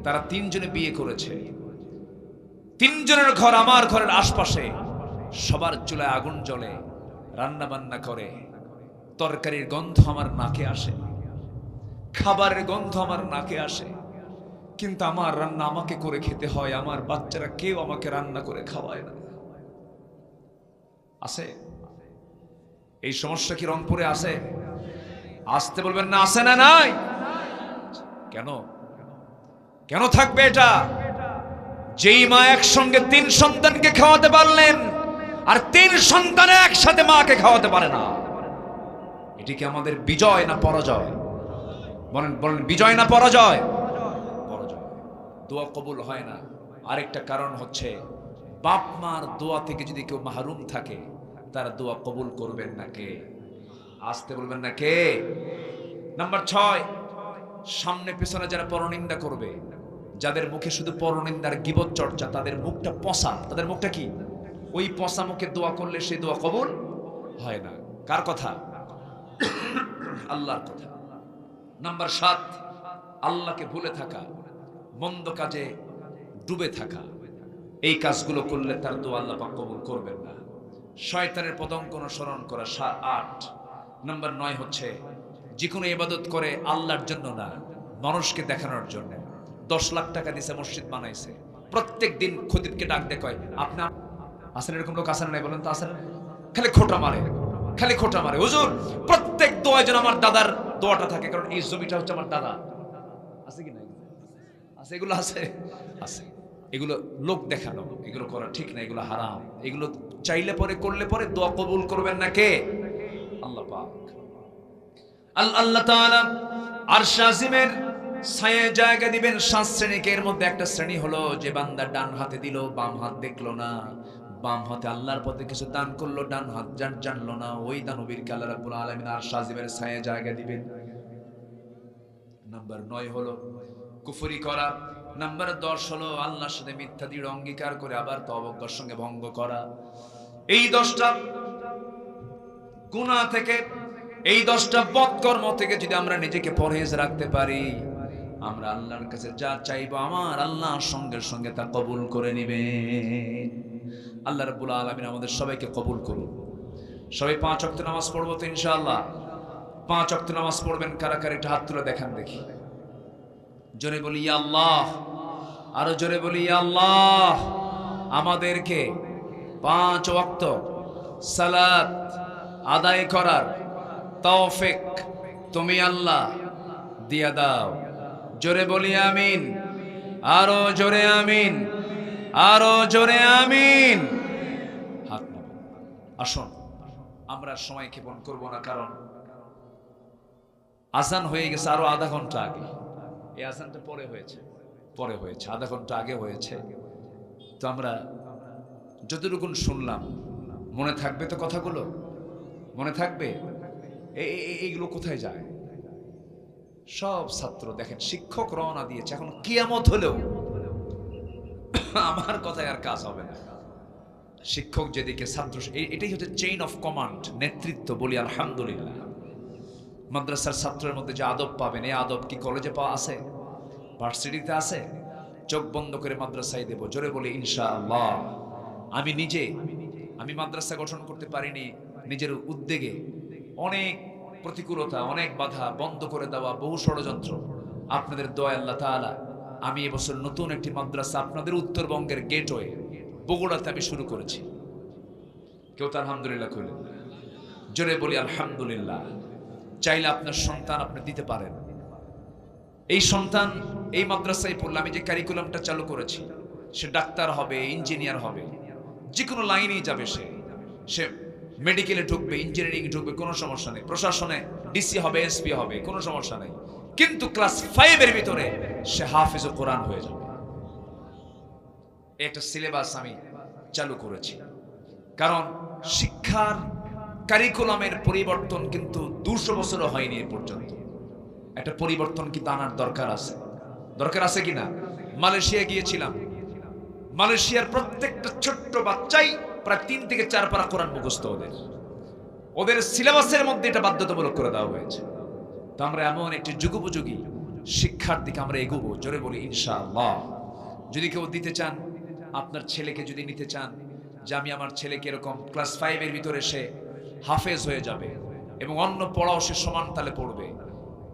Speaker 1: তারা 3 জনে বিয়ে করেছে, 3 জনের ঘর আমার ঘরের আশপাশে, সবার চুলায় আগুন জ্বলে, রান্না বান্না করে, তরকারির গন্ধ আমার নাকে আসে, খাবারের গন্ধ আমার নাকে আসে, কিন্তু আমার রান্না আমাকে করে খেতে হয়, আমার বাচ্চারা কেউ আমাকে রান্না করে খাওয়ায় না। আছে এই সমস্যা কি রংপুরে আছে? আসতে বলবেন না আছে না নাই? কেন কেন থাকবে এটা? যেই মা একসঙ্গে 3 সন্তানকে খাওয়াতে পারলেন, আর 3 সন্তান একসাথে মাকে খাওয়াতে পারে না, এটি কি আমাদের বিজয় না পরাজয়? বলেন বলেন, বিজয় না পরাজয়? পরাজয়। দোয়া কবুল হয় না আরেকটা কারণ হচ্ছে বাপ মার দোয়া থেকে যদি কেউ মাহরুম থাকে, তার দোয়া কবুল করবেন না কে? আসতে বলবেন না কে? নাম্বার 6, সামনে পেছনে যারা পরনিন্দা করবে, যাদের মুখে শুধু পরনিন্দার গীবত চর্চা, তাদের মুখটা পচা, তাদের মুখটা কি ওই পচা মুখে দোয়া করলে সেই দোয়া কবুল হয় না। কার কথা? আল্লাহর কথা। নাম্বার 7, আল্লাহকে ভুলে থাকা, মন্দ কাজে ডুবে থাকা, এই কাজগুলো করলে তার দোয়া আল্লাহ পাক কবুল করবেন না। শয়তানের পদঙ্ক অনুসরণ করা 8। নাম্বার 9 হচ্ছে যে কোনো ইবাদত করে আল্লাহর জন্য না, মানুষকে দেখানোর জন্য। 10 লাখ টাকা দিছে, মসজিদ বানাইছে, প্রত্যেক দিন খতিবকে ডাক দিয়ে কয় আপনি আসেন, এরকম লোক আসেন নাই বলেন তো? আসেন, খালি খোটা মারে, খালি খোটা মারে। হুজুর প্রত্যেক দোয়ায় যেন আমার দাদার দোয়াটা থাকে, কারণ এই জমিটা হচ্ছে আমার দাদা। আছে কি না? আছে, এগুলো আছে, আছে। এগুলো লোক দেখানো, এগুলো করা ঠিক না, এগুলো হারাম। এগুলো চাইলে পরে করলে পরে দোয়া কবুল করবেন না কে? আল্লাহ পাক। আল্লাহ তাআলা আরশ আজিমের ছায়া জায়গা দিবেন 7 শ্রেণীকে। এর মধ্যে একটা শ্রেণী হলো যে বান্দা ডান হাতে দিল, বাম হাত দেখলো না, বাম হাতে আল্লাহর পথে কিছু দান করলো, ডান হাত জানলো না, ওই দানবীরকে আল্লাহ রাব্বুল আলামিন আর সাজিবের ছায়া জায়গা দিবেন। নাম্বার 9 হলো কুফরি করা। নাম্বার 10 হলো আল্লাহর সাথে মিথ্যা দৃঢ় অঙ্গীকার করে আবার তওবার সঙ্গে ভঙ্গ করা। এই 10টা গুনাহ থেকে, এই 10টা বদকর্ম থেকে যদি আমরা নিজেকে পরহেজ রাখতে পারি, আমরা আল্লাহর কাছে যা চাইবো আমার আল্লাহ সঙ্গে সঙ্গে তা কবুল করে নেবেন। আল্লাহ রাব্বুল আলামিন আমাদের সবাইকে কবুল করুন। সবাই 5 ওয়াক্ত নামাজ পড়বো তো ইনশাআল্লাহ? 5 ওয়াক্ত নামাজ পড়বেন কারা কারা একটু হাত তুলে দেখান দেখি। জোরে বলি ইয়া আল্লাহ, আরো জোরে বলি ইয়া আল্লাহ। আমাদেরকে 5 ওয়াক্ত সালাত আদায় করার তৌফিক তুমি আল্লাহ দিয়া দাও। জোরে বলি আমিন, আরো জোরে আমিন, আরো জোরে আমিন। হাত নামান। আসুন আমরা সময় ক্ষেপণ করব না, কারণ আজান হয়ে গেছে আরো আধা ঘন্টা আগে। এই আজানটা পরে হয়েছে, আধা ঘন্টা আগে হয়েছে। তো আমরা যতটুকু শুনলাম মনে থাকবে তো? কথাগুলো মনে থাকবে? এইগুলো কোথায় যায়? সব ছাত্র দেখেন, শিক্ষক রওনা দিয়েছে, এখন কিয়ামত হলেও আমার কথায় আর কাজ হবে না। শিক্ষক যেদিকে, ছাত্র, এটাই হচ্ছে চেইন অফ কমান্ড, নেতৃত্ব। বলি আলহামদুলিল্লাহ। মাদ্রাসার ছাত্রের মধ্যে যে আদব পাবেন, এই আদব কি কলেজে পাওয়া আছে? ভার্সিটিতে আছে? চোখ বন্ধ করে মাদ্রাসায় দেব। জোরে বলি ইনশাআল্লাহ। আমি মাদ্রাসা গঠন করতে পারিনি নিজের উদ্যোগে। অনেক প্রতিকূলতা, অনেক বাধা, বন্ধ করে দেওয়া, বহু ষড়যন্ত্র। আপনাদের দোয়া আল্লাহ তাআলা আমি এবছর নতুন একটি মাদ্রাসা আপনাদের উত্তরবঙ্গের গেটওয়ে বগুড়াতে আমি শুরু করেছি। কেউ তো আলহামদুলিল্লাহ কইলেন? জোরে বলি আলহামদুলিল্লাহ। চাইলে আপনার সন্তান আপনি দিতে পারেন। এই সন্তান এই মাদ্রাসায় পড়লে, আমি যে কারিকুলামটা চালু করেছি, সে ডাক্তার হবে, ইঞ্জিনিয়ার হবে, যে কোনো লাইনেই যাবে। সে মেডিকেলে ঢুকবে, ইঞ্জিনিয়ারিং ঢুকবে, কোনো সমস্যা নেই। প্রশাসনে ডিসি হবে, এসপি হবে, কোনো সমস্যা নেই। কিন্তু ক্লাস 5 এর ভিতরে সে হাফেজ কোরআন হয়ে যাবে। একটা সিলেবাস আমি চালু করেছি, কারণ শিক্ষার কারিকুলামের পরিবর্তন কিন্তু 200 বছরও হয়নি এ পর্যন্ত। একটা পরিবর্তন কিন্তু আনার দরকার আছে কিনা? মালয়েশিয়া গিয়েছিলাম, মালয়েশিয়ার প্রত্যেকটা ছোট্ট বাচ্চাই প্রায় 3 থেকে 4 পারা কোরআন মুখস্থ। ওদের সিলেবাসের মধ্যে এটা বাধ্যতামূলক করে দেওয়া হয়েছে। তো আমরা এমন একটি যুগোপযোগী শিক্ষার দিকে আমরা এগোবো। জোরে বলি ইনশাআল্লাহ। যদি কেউ দিতে চান, আপনার ছেলেকে যদি নিতে চান, যে আমি আমার ছেলেকে এরকম ক্লাস 5 এর ভিতরে সে হাফেজ হয়ে যাবে এবং অন্য পড়াও সে সমান তালে পড়বে,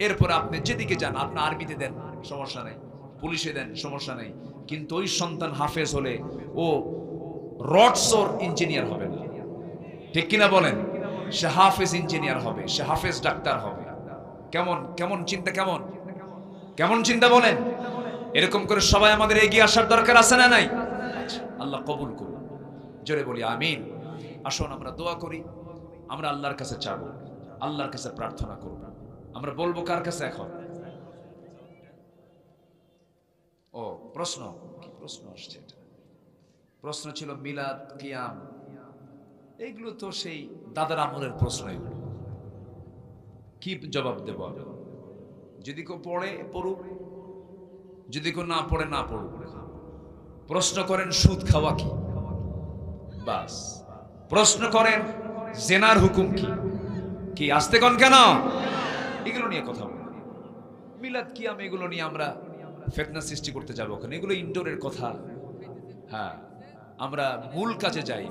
Speaker 1: এরপরে আপনি যেদিকে যান, আপনি আর্মিতে দেন সমস্যা নেই, পুলিশে দেন সমস্যা নেই, কিন্তু ওই সন্তান হাফেজ হলে ও রডসোর ইঞ্জিনিয়ার হবে না। ঠিক কিনা বলেন? সে হাফেজ ইঞ্জিনিয়ার হবে, সে হাফেজ ডাক্তার হবে। কেমন চিন্তা, কেমন চিন্তা বলেন? এরকম করে সবাই আমাদের এগিয়ে আসার দরকার আছে না নাই? আল্লাহ কবুল করুন। জোরে বলি আমিন। আসুন আমরা দোয়া করি, আমরা আল্লাহর কাছে চাবো, আল্লাহর কাছে প্রার্থনা করব। আমরা বলবো কার কাছে এখন? ও প্রশ্ন, কি প্রশ্ন আসছে? প্রশ্ন ছিল মিলাদ, কিয়াম, এইগুলো তো সেই দাদার আমলের প্রশ্ন। এগুলো কি জবাব দেব? যদি কেউ পড়ে পড়ুক, যদি কেউ না পড়ে না পড়ুক। প্রশ্ন করেন সুদ খাওয়া কি, বাস। প্রশ্ন করেন জেনার হুকুম কি আসতে কোন কেন, এগুলো নিয়ে কথা বলি। মিলাদ কিয়াম এগুলো নিয়ে আমরা ফিতনা সৃষ্টি করতে যাবো ওখানে? এগুলো ইনডোরের কথা। হ্যাঁ, আমরা মূল কাজে যাই।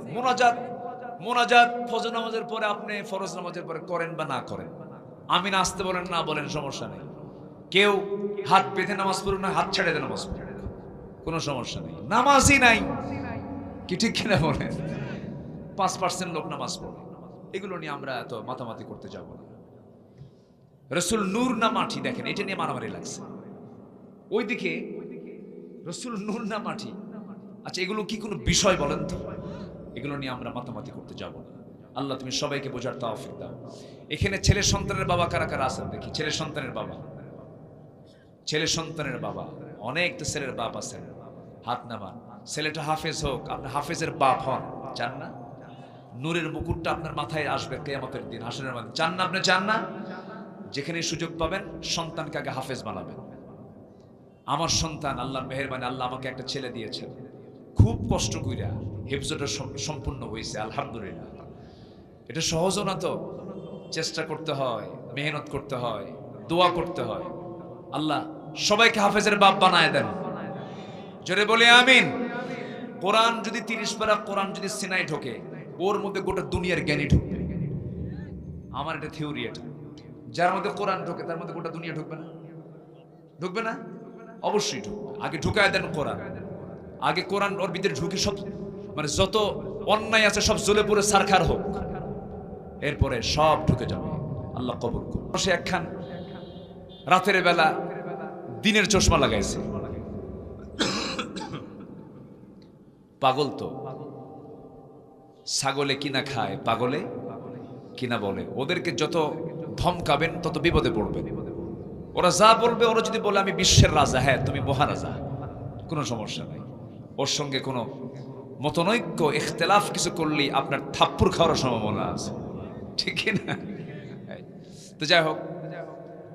Speaker 1: মোনাজাত ফজর নামাজের পরে, আপনি ফরজ নামাজের পরে করেন বা না করেন, আমিন আসতে বলেন না বলেন সমস্যা নেই। কেউ হাত বেঁধে নামাজ পড়ুন না, হাত ছেড়ে নামাজ পড়ুন, কোনো সমস্যা নেই। নামাজই নাই কি, ঠিক কিনা বলেন? 5% লোক নামাজ পড়ে। এগুলো নিয়ে আমরা এত মাতামাতি করতে যাব না। রসুল নূর না মাটি, দেখেন এটা নিয়ে মারামারি লাগছে। ওইদিকে রসুল নূর না মাটি, আচ্ছা এগুলো কি কোনো বিষয় বলেন তো? এগুলো নিয়ে আমরা মাতামাতি করতে যাব না। আল্লাহ তুমি সবাইকে বোঝার তৌফিক দাও। এখানে ছেলে সন্তানের বাবা কারা কারা আছেন দেখি? ছেলে সন্তানের বাবা, ছেলে সন্তানের বাবা, অনেক তো ছেলের বাপ আছেন, হাত নামান। ছেলেটা হাফেজ হোক, আপনি হাফেজের বাপ হন, চান না? নূরের মুকুটটা আপনার মাথায় আসবে কিয়ামতের দিন, হাসরের মাঝে, চান না? আপনি চান না? যেখানে সুযোগ পাবেন সন্তানকে আগে হাফেজ বানাবেন। আমার সন্তান, আল্লাহর মেহেরবানি, আল্লাহ আমাকে একটা ছেলে দিয়েছেন, খুব কষ্ট কইরা হিফজটা সম্পূর্ণ হয়েছে, আলহামদুলিল্লাহ। এটা সহজও না, তো চেষ্টা করতে হয়, মেহনত করতে হয়, দোয়া করতে হয়। আল্লাহ সবাইকে হাফেজের বাপ বানায় দেন, জোরে বলে আমিন। কোরআন যদি 30 পারা কোরআন যদি সিনাই ঢোকে, ওর মধ্যে গোটা দুনিয়ার জ্ঞানী ঢুকবে। আমার এটা থিওরি। এটা যার মধ্যে কোরআন ঢোকে তার মধ্যে গোটা দুনিয়া ঢুকবে না? ঢুকবে না? অবশ্যই ঢুকবে। আগে ঢুকায় দেন কোরআন, আগে কোরআন ওর ভিতরে ঢুকে সব, মানে যত অন্যায় আছে সব জ্বলে পুরো সারখার হোক, এরপরে সব ঢুকে যাবে। আল্লাহ কবুল করুন। সে একখান রাতের বেলা দিনের চশমা লাগাইছে, পাগল তো, ছাগলে কিনা খায়, পাগলে কিনা বলে। ওদেরকে যত ধমকাবেন তত বিপদে পড়বেন। ওরা যা বলবে, ওরা যদি বলে আমি বিশ্বের রাজা, হ্যাঁ তুমি মহারাজা, কোনো সমস্যা নাই। ওর সঙ্গে কোনো মতনৈক্য ইখতিলাফ কিছু করলেই আপনার থাপ্পড় খাওয়ার সম্ভাবনা আছে, ঠিক না? তো যাই হোক,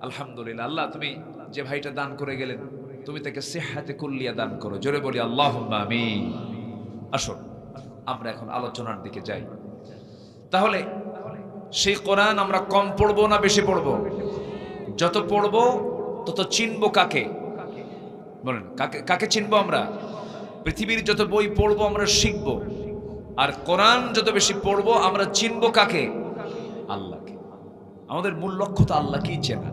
Speaker 1: আলহামদুলিল্লাহ। আল্লাহ তুমি যে ভাইটা দান করে গেলেন, তুমি তাকে সিহহাতে কুল্লিয়া দান করো, জোরে বলি আল্লাহুম্মা আমিন। আসুন আমরা এখন আলোচনার দিকে যাই। তাহলে সেই কোরআন আমরা কম পড়বো না বেশি পড়বো? যত পড়বো তত চিনবো কাকে? বলেন, কাকে চিনবো আমরা? পৃথিবীর যত বই পড়বো আমরা শিখবো, আর কোরআন যত বেশি পড়বো আমরা চিনবো কাকে? আল্লাহকে। আমাদের মূল লক্ষ্য তো আল্লাহকেই চেনা।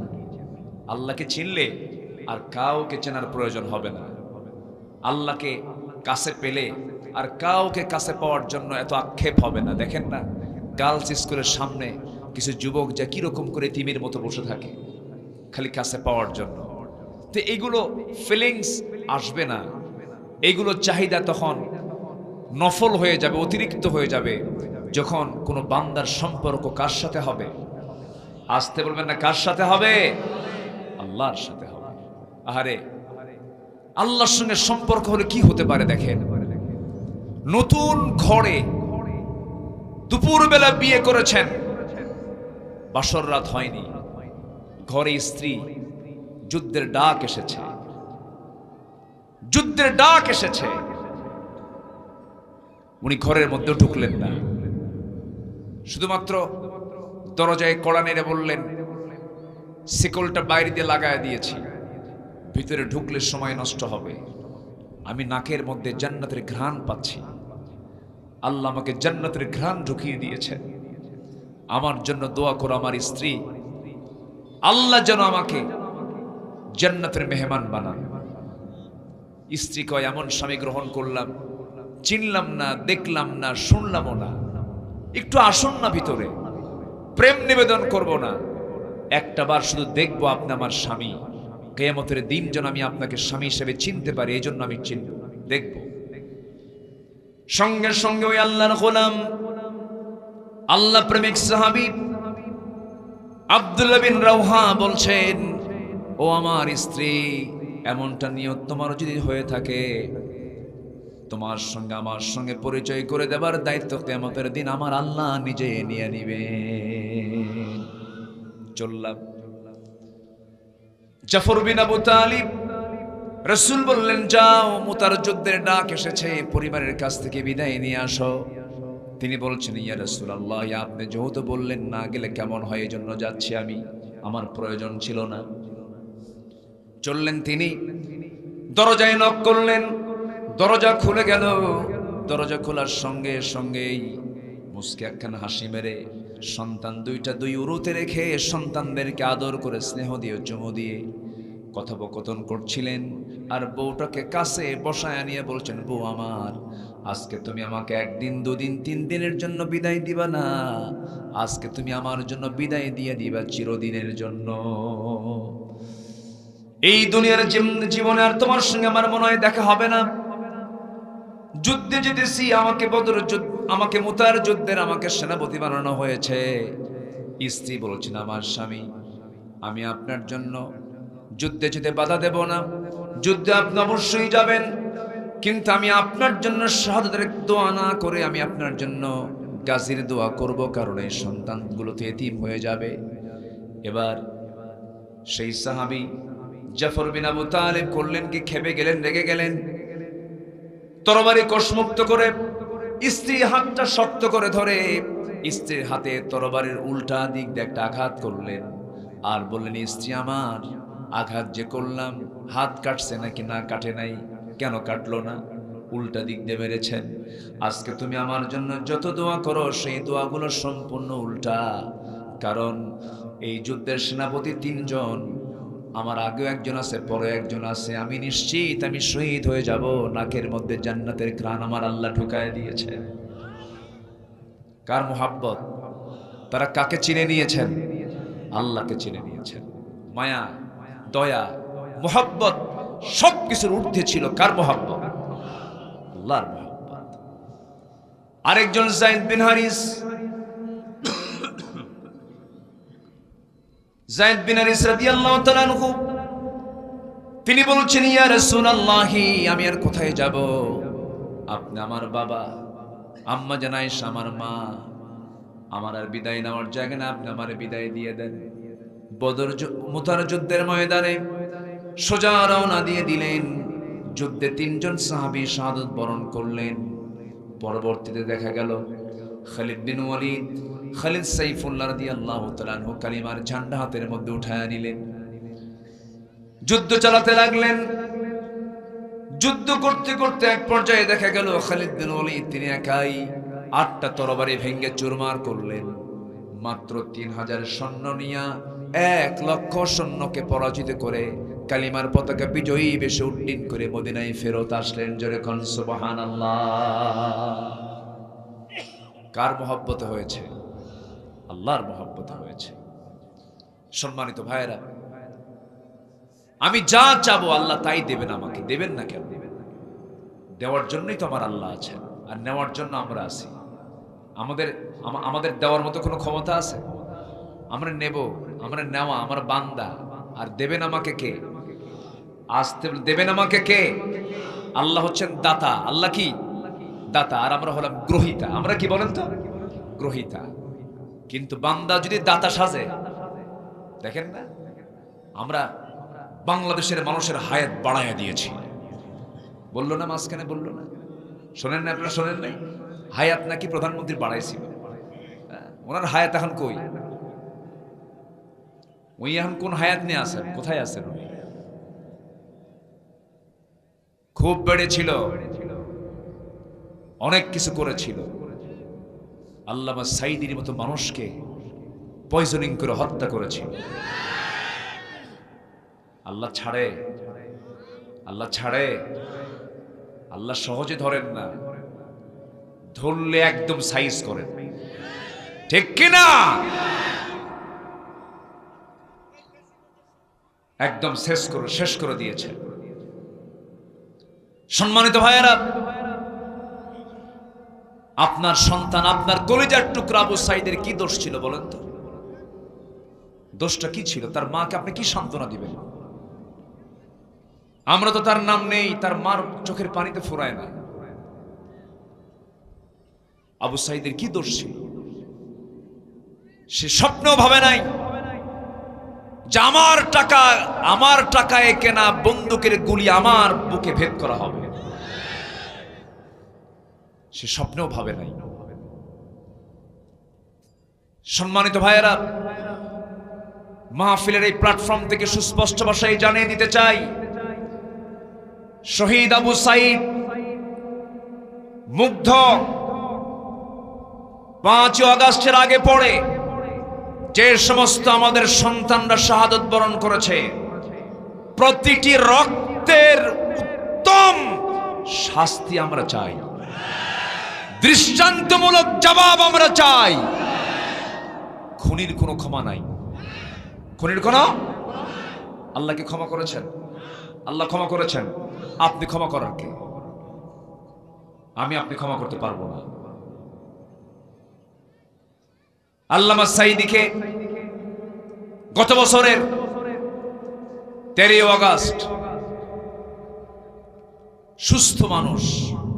Speaker 1: আল্লাহকে চিনলে আর কাউকে চেনার প্রয়োজন হবে না। আল্লাহকে কাছে পেলে আর কাউকে কাছে পাওয়ার জন্য এত আক্ষেপ হবে না। দেখেন না, গার্লস স্কুলের সামনে কিছু যুবক যা কিরকম করে তিমির মতো বসে থাকে খালি কাছে পাওয়ার জন্য। তো এইগুলো ফিলিংস আসবে না, এইগুলো চাহিদা তখন নফল হয়ে যাবে, অতিরিক্ত হয়ে যাবে, যখন কোনো বান্দার সম্পর্ক কার সাথে হবে? আসতে বলবেন না, কার সাথে হবে? আল্লাহর সাথে হবে। আহারে, আল্লাহর সঙ্গে সম্পর্ক হলে কি হতে পারে দেখেন। নতুন ঘরে দুপুরবেলা বিয়ে করেছেন, বাসর রাত হয়নি, ঘরে স্ত্রী, যুদ্ধের ডাক এসেছে, যুদ্ধের ডাক এসেছে, উনি ঘরের মধ্যে ঢুকলেন না, শুধুমাত্র দরজায় কড়া নেড়ে বললেন, শিকলটা বাইরে দিয়ে লাগায় দিয়েছি, ভিতরে ঢুকলে সময় নষ্ট হবে, আমি নাকের মধ্যে জান্নাতের ঘ্রাণ পাচ্ছি, আল্লাহ আমাকে জান্নাতের ঘ্রাণ ঢুকিয়ে দিয়েছেন, আমার জন্য দোয়া করো আমার স্ত্রী, আল্লাহ যেন আমাকে জান্নাতের মেহমান বানান। স্ত্রী কয়, এমন স্বামী গ্রহণ করলাম, চিনলাম না, দেখলাম না, শুনলামও না, একটু আসুন না ভিতরে, প্রেম নিবেদন করব না, একটা বার শুধু দেখবো আপনি আমার স্বামী, কিয়ামতের দিন যেন আমি আপনাকে স্বামী হিসেবে চিনতে পারি, এই জন্য আমি চিনব, দেখব। সঙ্গে সঙ্গে ওই আল্লাহর গোলাম, আল্লাহ প্রেমিক সাহাবী আব্দুল্লাহ বিন রাওহা বলছেন, ও আমার স্ত্রী, এমনটা নিয়ত তোমার যদি হয়ে থাকে, তোমার সঙ্গে আমার সঙ্গে পরিচয় করে দেবার দায়িত্ব কিয়ামতের দিন আমার আল্লাহ নিজে নিয়ে নিবেন। চললাম। জাফর বিন আবু তালিব, রাসূল বললেন, যাও, মুতার যুদ্ধের ডাক এসেছে, পরিবারের কাছ থেকে বিদায় নিয়ে আসো। তিনি বলছেন, ইয়া রাসূলুল্লাহ, আপনি যেহেতু বললেন না গেলে কেমন হয়, এই জন্য যাচ্ছি আমি, আমার প্রয়োজন ছিল না। চললেন তিনি, দরজায় নক করলেন, দরজা খুলে গেল। দরজা খোলার সঙ্গে সঙ্গেই মুস্কি একখান হাসি মেরে সন্তান দুইটা দুই উরুতে রেখে সন্তানদেরকে আদর করে স্নেহ দিয়ে চুমু দিয়ে কথোপকথন করছিলেন। আর বউটাকে কাছে বসায় নিয়ে বলছেন, বউ আমার, আজকে তুমি আমাকে একদিন, দুদিন, 3 দিনের জন্য বিদায় দিবা না, আজকে তুমি আমার জন্য বিদায় দিয়ে দিবা চিরদিনের জন্য। এই দুনিয়ার জীবনে আর তোমার সঙ্গে আমার মনে হয় দেখা হবে না। যুদ্ধে যেতেছি, আমাকে বদর যুদ্ধ, আমাকে মুতার যুদ্ধের আমাকে সেনাপতি বানানো হয়েছে। স্ত্রী বলছেন, আমার স্বামী, আমি আপনার জন্য যুদ্ধে যেতে বাধা দেব না, যুদ্ধে আপনি অবশ্যই যাবেন, কিন্তু আমি আপনার জন্য শাহাদাতের দোয়া না করে আমি আপনার জন্য গাজীর দোয়া করব, কারণ এই সন্তানগুলো তো এতিম হয়ে যাবে। এবার সেই সাহাবী জাফর বিন আবু তালেব করলেন কি, খেপে গেলেন, রেগে গেলেন, তরবারি কষমুক্ত করে স্ত্রীর হাতটা শক্ত করে ধরে স্ত্রীর হাতে তরবারির উল্টা দিক দিয়ে একটা আঘাত করলেন, আর বললেন, স্ত্রী আমার, আঘাত যে করলাম হাত কাটছে নাকি না কাটে নাই, কেন কাটলো না? উল্টা দিক দিয়ে মেরেছেন। আজকে তুমি আমার জন্য যত দোয়া করো সেই দোয়াগুলো সম্পূর্ণ উল্টা, কারণ এই যুদ্ধের সেনাপতি 3 জন, আমার আগেও একজন আছে, পরে একজন আছে, আমি নিশ্চিত আমি শহীদ হয়ে যাব, নাকের মধ্যে জান্নাতের ঘ্রাণ আমার আল্লাহ ঢুকায় দিয়েছে। কার মোহাব্বত? তারা কাকে চিনে নিয়েছেন? আল্লাহকে চিনে নিয়েছেন। মায়া, দয়া, মোহাব্বত সবকিছুর ঊর্ধ্বে ছিল কার মোহাব্বত? আল্লাহর মোহাব্বত। আরেকজন যায়েদ বিন হারিস, যায়েদ বিন হারিস রাদিয়াল্লাহু তাআলা আনহু, তিনি বলছেন, ইয়া রাসূলুল্লাহ, আমি আর কোথায় যাব? আপনি আমার বাবা, আম্মা জান আয়েশা আমার মা, আমার আর বিদায় নেওয়ার জায়গা না, আপনি আমার বিদায় দিয়ে দেন। বদর মুতার যুদ্ধের ময়দানে সোজা রওনা দিয়ে দিলেন। যুদ্ধে 3 জন সাহাবী শাহাদাত বরণ করলেন। পরবর্তীতে দেখা গেল খালিদ বিন ওয়ালিদ, খালিদ সাইফুল্লাহ রাদিয়াল্লাহু তাআলা আনহু কালিমার ঝান্ডা হাতের মধ্যে উঠায় নিলেন, যুদ্ধ চালাতে লাগলেন। যুদ্ধ করতে করতে এক পর্যায়ে দেখা গেল খালিদ বিন ওয়ালিদ তিনি একাই 8টা তরবারি ভেঙে চুরমার করলেন। মাত্র 3000 সৈন্য নিয়া 1 লক্ষ সৈন্যকে পরাজিত করে কালিমার পতাকা বিজয়ী বেশে উড্ডীন করে মদিনায় ফেরত আসলেন। জোরে কোন সুবহানাল্লাহ। কার মহব্বতে হয়েছে? আল্লাহর মহব্বতে হয়েছে। সম্মানিত ভাইয়েরা, আমি যা চাবো আল্লাহ তাই দেবেন আমাকে। দেবেন না কেন? দেওয়ার জন্যই তো আমার আল্লাহ আছেন, আর নেওয়ার জন্য আমরা আছি। আমাদের দেওয়ার মতো কোনো ক্ষমতা আছে? আমরা নেব, আমরা নেওয়া, আমার বান্দা। আর দেবেন আমাকে কে? আসতে দেবেন আমাকে কে? আল্লাহ হচ্ছেন দাতা। আল্লাহ কি? দাতা। আর আমরা হলাম গ্রহীতা। আমরা কি বলেন তো? গ্রহীতা। কিন্তু বান্দা যদি দাতা সাজে, দেখেন না, আমরা বাংলাদেশের মানুষের হায়াত বাড়াইয়া দিয়েছি। বললো না মাঝখানে? বললো না? শোনেন না আপনারা? শোনেন নাই? হায়াত নাকি প্রধানমন্ত্রী বাড়াইছিল। ওনার হায়াত এখন কই? উনি এখন কোন হায়াত নিয়ে আছেন? কোথায় আছেন উনি? খুব বেড়েছিল, অনেক কিছু করেছিল। আল্লামা সাইদির মতো মানুষকে পয়জনিং করে হত্যা করেছিল। আল্লাহ ছাড়ে? আল্লাহ ছাড়ে? আল্লাহ সহজে ধরেন না, ধরলে একদম সাইজ করেন। ঠিক কিনা? একদম শেষ করে দিয়েছে। সম্মানিত ভাইয়েরা, আপনার সন্তান, আপনার কলিজার টুকরা আবু সাইদের কি দোষ ছিল বলেন তো? দোষটা কি ছিল? তার মাকে আপনি কি সান্ত্বনা দিবেন? আমরা তো তার নাম নেই, তার মার চোখের পানিতে ফুরায় না। আবু সাইদের কি দোষ ছিল? সে স্বপ্নও ভাবে নাই যে আমার টাকায় কেনা বন্দুকের গুলি আমার বুকে ভেদ করা হবে। সে স্বপ্নেও ভাবে নাই। সম্মানিত ভাইয়েরা, মাহফিলের এই প্ল্যাটফর্ম থেকে সুস্পষ্ট ভাষায় জানিয়ে দিতে চাই, শহীদ আবু সাইদ মুগ্ধ 5 আগস্টের আগে পড়ে যে সমস্ত আমাদের সন্তানরা শাহাদত বরণ করেছে, প্রতিটি রক্তের উত্তম শাস্তি আমরা চাই, দৃষ্টান্তমূলক জবাব আমরা চাই। খুনির কোনো ক্ষমা নাই। খুনির কোনো? আল্লাহকে ক্ষমা করেছেন? আল্লাহ ক্ষমা করেছেন? আপনি ক্ষমা করার কে? আপনি ক্ষমা করতে পারবো না। আল্লামা সাইদিকে গত বছরের 13 আগস্ট সুস্থ মানুষ,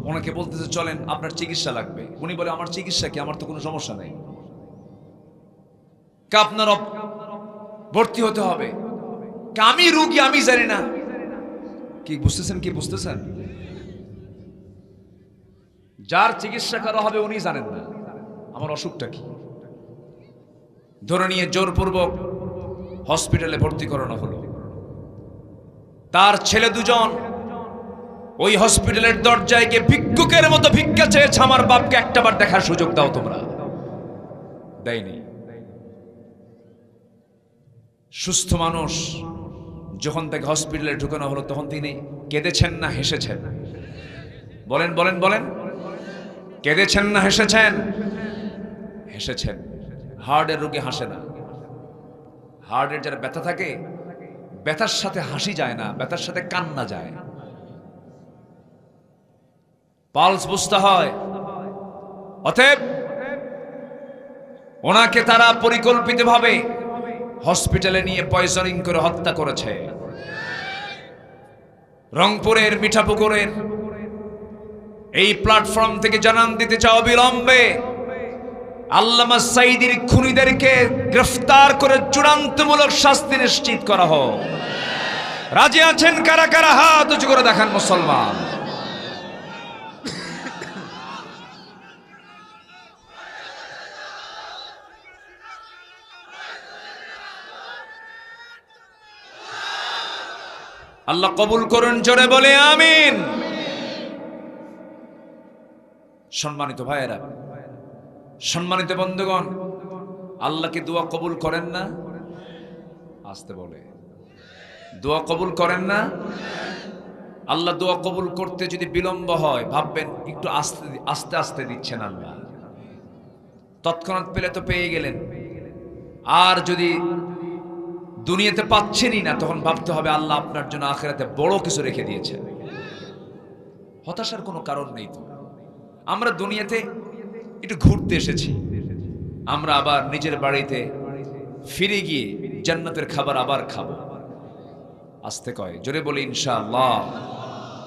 Speaker 1: ওনাকে বলতেছে চলেন আপনার চিকিৎসা লাগবে। উনি বলে আমার চিকিৎসা কি, আমার তো কোনো সমস্যা নেই, আপনার ভর্তি হতে হবে। আমি রোগী, আমি জানি না। কি বুঝতেছেন, কি বুঝতেছেন? যার চিকিৎসা করা হবে উনি জানেন না আমার অসুখটা কি। ধরে নিয়ে জোরপূর্বক হসপিটালে ভর্তি করানো হলো। তার ছেলে দুজন ওই হসপিটালের দরজায় গিয়ে ভিক্ষুকের মতো ভিক্ষা চেয়েছে, আমার বাপকে একটাবার দেখার সুযোগ দাও তোমরা। দেয়নি। সুস্থ মানুষ যখন তাকে হসপিটালে ঢুকানো হলো তখন তিনি কেঁদেছেন না হেসেছেন? বলেন বলেন বলেন, কেঁদেছেন না হেসেছেন? হেসেছেন। হার্টের রোগী হাসে না। হার্টের যারা ব্যথা থাকে, ব্যথার সাথে হাসি যায় না, ব্যথার সাথে কান্না যায়। পালস বুঝতে হয়। অতএব ওনাকে তারা পরিকল্পিতভাবে হসপিটালে নিয়ে পয়জনিং করে হত্যা করেছে। রংপুরের মিঠাপুকুরের এই প্ল্যাটফর্ম থেকে জানান দিতে চাও অবিলম্বে আল্লামা সাঈদীর খুনিদেরকে গ্রেফতার করে চূড়ান্তমূলক শাস্তি নিশ্চিত করা হোক। রাজি আছেন কারা কারা? হাত উঁচু করে দেখান মুসলমান। আল্লাহ কবুল করুন, জোরে বলে আমিন। সম্মানিত ভাইয়েরা, সম্মানিত বন্ধুগণ, আল্লাহকে দোয়া কবুল করেন না? আসতে বলে, দোয়া কবুল করেন না? আল্লাহ দোয়া কবুল করতে যদি বিলম্ব হয় ভাববেন একটু আস্তে আস্তে আস্তে দিচ্ছেন আল্লাহ। তৎক্ষণাৎ পেলে তো পেয়ে গেলেন, আর যদি দুনিয়াতে পাচ্ছেনই না তখন ভাবতে হবে আল্লাহ আপনার জন্য আখিরাতে বড় কিছু রেখে দিয়েছেন। হতাশার কোনো কারণ নেই। তো আমরা দুনিয়াতে একটু ঘুরতে এসেছি, আমরা আবার নিজের বাড়িতে ফিরে গিয়ে জান্নাতের খাবার আবার খাবো। আস্তে কয়, জোরে বলি ইনশাআল্লাহ।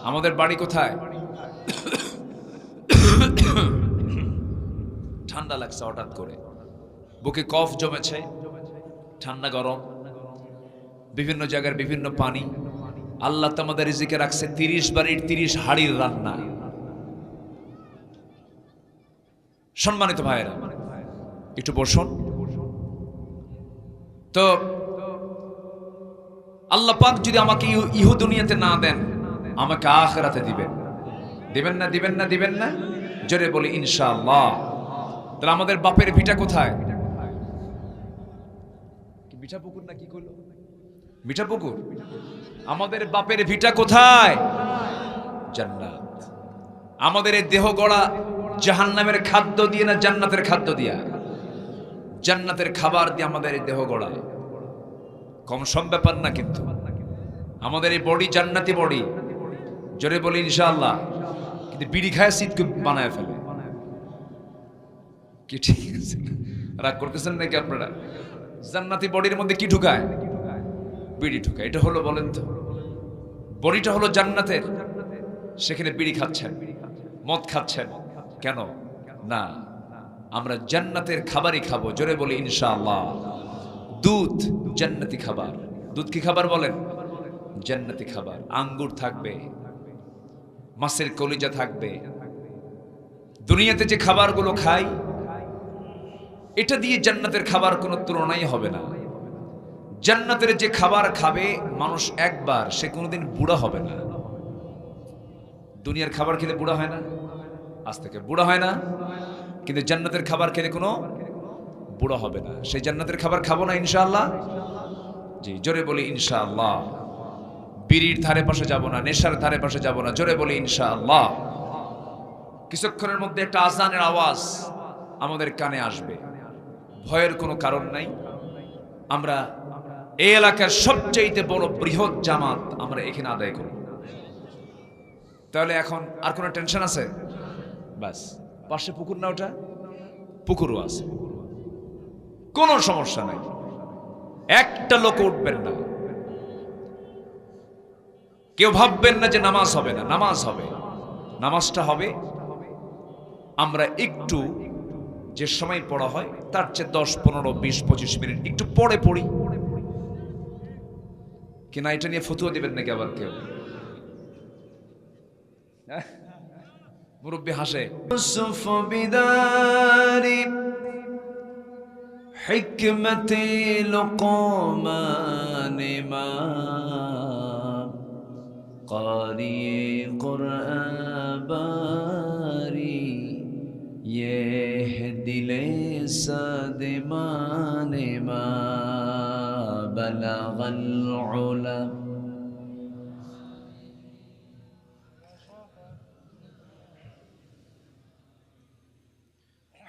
Speaker 1: আমাদের বাড়ি কোথায়? ঠান্ডা লাগছে হঠাৎ করে, বুকে কফ জমেছে, ঠান্ডা গরম, বিভিন্ন জায়গার বিভিন্ন পানি। আল্লাহ তো আমাদের রিজিকে রাখছে 30 বাড়ির 30 হাড়ির রান্না। সম্মানিত ভাইয়েরা, একটু বসুন তো। আল্লাহ পাক যদি আমাকে ইহু দুনিয়াতে না দেন, আমাকে আখিরাতে দিবেন। দিবেন না? দিবেন না? দিবেন না? জোরে বলি ইনশাআল্লাহ। তাহলে আমাদের বাপের ভিটা কোথায়? কি মিঠাপুকুর না কি কইলো? মিঠাপুকুর। আমাদের বাপের ভিটা কোথায়? জান্নাত। আমাদের এই দেহ গড়া জাহান্নামের খাদ্য দিয়ে না জান্নাতের খাদ্য দিয়া? জান্নাতের খাবার দিয়ে আমাদের এই দেহ গড়া। কম সম ব্যাপার না কিন্তু। আমাদের এই বডি জান্নাতি বডি। জোরে বলি ইনশাআল্লাহ। কিন্তু বিড়ি খায় শীতকে বানায় ফেলে। কি ঠিক আছে? রাগ করতেছেন নাকি আপনারা? জান্নাতি বডির মধ্যে কি ঢুকায়? বিড়ি ঢুকায়। এটা হলো, বলেন তো, বডিটা হলো জান্নাতের, সেখানে বিড়ি খাচ্ছেন, মদ খাচ্ছেন কেন? না, আমরা জান্নাতের খাবারই খাবো। জোরে বলি ইনশাআল্লাহ। দুধ জান্নাতি খাবার। দুধ কি খাবার বলেন? জান্নাতি খাবার। আঙ্গুর থাকবে, মাছের কলিজা থাকবে। দুনিয়াতে যে খাবারগুলো খাই, এটা দিয়ে জান্নাতের খাবার কোনো তুলনাই হবে না। জান্নাতের যে খাবার খাবে মানুষ একবার, সে কোনোদিন বুড়া হবে না। দুনিয়ার খাবার খেলে বুড়া হয় না, আজ থেকে বুড়া হয় না, কিন্তু জান্নাতের খাবার খেলে কোনো বুড়া হবে না। সেই জান্নাতের খাবার খাবো না ইনশাআল্লাহ? জি, জোরে বলি ইনশাআল্লাহ। বিড়ির ধারে পাশে যাব না, নেশার ধারে পাশে যাব না। জোরে বলি ইনশাআল্লাহ। কিছুক্ষণের মধ্যে একটা আজানের আওয়াজ আমাদের কানে আসবে, ভয়ের কোনো কারণ নাই। আমরা এই এলাকার সবচেয়ে বড় বৃহৎ জামাত আমরা এখানে আদায় করি। তাহলে এখন আর কোনো টেনশন আছে? বাস, পাশে পুকুর না, ওটা পুকুরও আছে, কোনো সমস্যা নাই। একটা লোক উঠবেন না। কেউ ভাববেন না যে নামাজ হবে না, নামাজ হবে। নামাজটা হবে আমরা একটু যে সময় পড়া হয় তার চেয়ে 10, 15, 20, 25 মিনিট একটু পরে পড়ি কিনা, এটা নিয়ে ফতুয়া দিবেন নাকি আবার কেউ? মুরব্বী হাসে। ইউসুফ বিদারি হিকমতে লুকমান মা قاری قرآن باری یہ دل صادمان ما بلغ العلا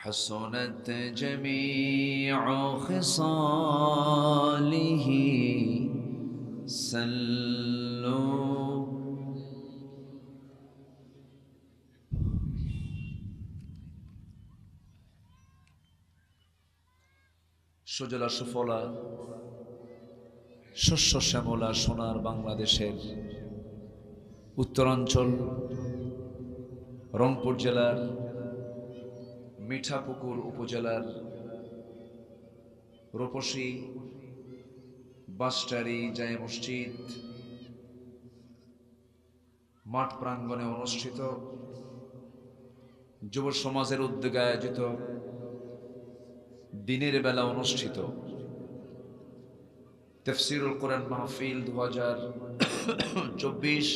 Speaker 1: حسنت جميع خصاله سلوا সুজলা সুফলা শস্য শ্যামলা সোনার বাংলাদেশের উত্তরাঞ্চল রংপুর জেলার মিঠাপুকুর উপজেলার রূপসী বাসটারি জায়ে মসজিদ মাঠ প্রাঙ্গণে অনুষ্ঠিত যুব সমাজের উদ্যোগে আয়োজিত দিনের বেলা অনুষ্ঠিত তাফসীরুল কোরআন মাহফিল 2024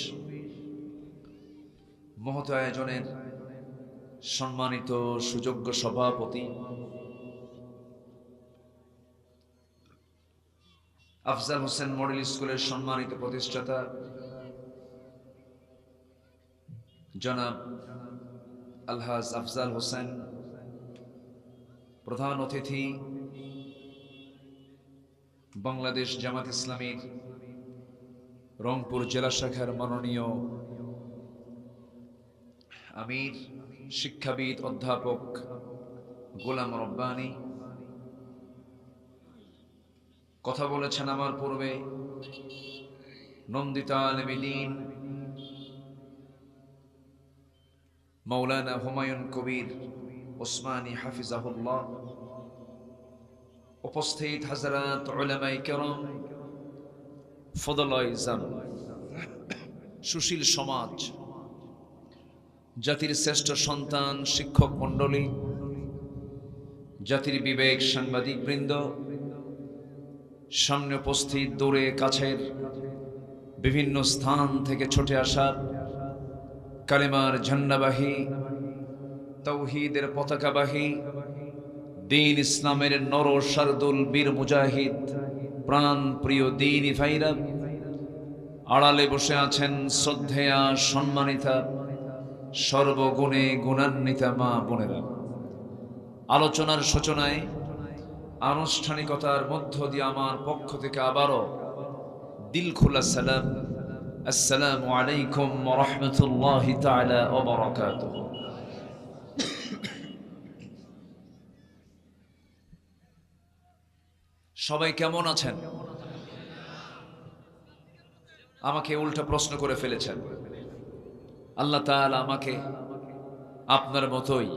Speaker 1: মহৎ আয়োজনের সম্মানিত সুযোগ্য সভাপতি আফজাল হোসেন মডেল স্কুলের সম্মানিত প্রতিষ্ঠাতা জনাব আলহাজ আফজাল হোসেন, প্রধান অতিথি বাংলাদেশ জামাত ইসলামীর রংপুর জেলা শাখার মাননীয় আমির শিক্ষাবিদ অধ্যাপক গোলাম রব্বানী, কথা বলেছেন আমার পূর্বে নন্দিত আলেম দ্বীন মাওলানা হুমায়ুন কবির ওসমানী হাফিজাহুল্লাহ, উপস্থিত হযরত উলামায়ে কেরাম, ফদলায়ে ইজাম, সুশীল সমাজ, জাতির শ্রেষ্ঠ সন্তান শিক্ষক মণ্ডলী, জাতির বিবেক সাংবাদিক বৃন্দ, সামনে উপস্থিত দূরে কাছের বিভিন্ন স্থান থেকে ছুটে আসা কালেমার ঝান্ডাবাহী, তাওহীদের পতাকাবাহী, দ্বীন ইসলামের নর শারদুল বীর মুজাহিদ, প্রাণ প্রিয় দ্বীনি ভাইরা, আড়ালে বসে আছেন শ্রদ্ধেয়া সম্মানিতা সর্বগুণে গুণান্বিতা মা বোনেরা। আলোচনার সূচনায় আনুষ্ঠানিকতার মধ্য দিয়ে আমার পক্ষ থেকে আবারও দিল খোলা সালাম, আসসালামু আলাইকুম ওয়া রাহমাতুল্লাহি তাআলা ওয়া বারাকাতুহু। সবাই কেমন আছেন? আমাকে উল্টা প্রশ্ন করে ফেলেছেন। আল্লাহ তাআলা আমাকে আপনার মতোই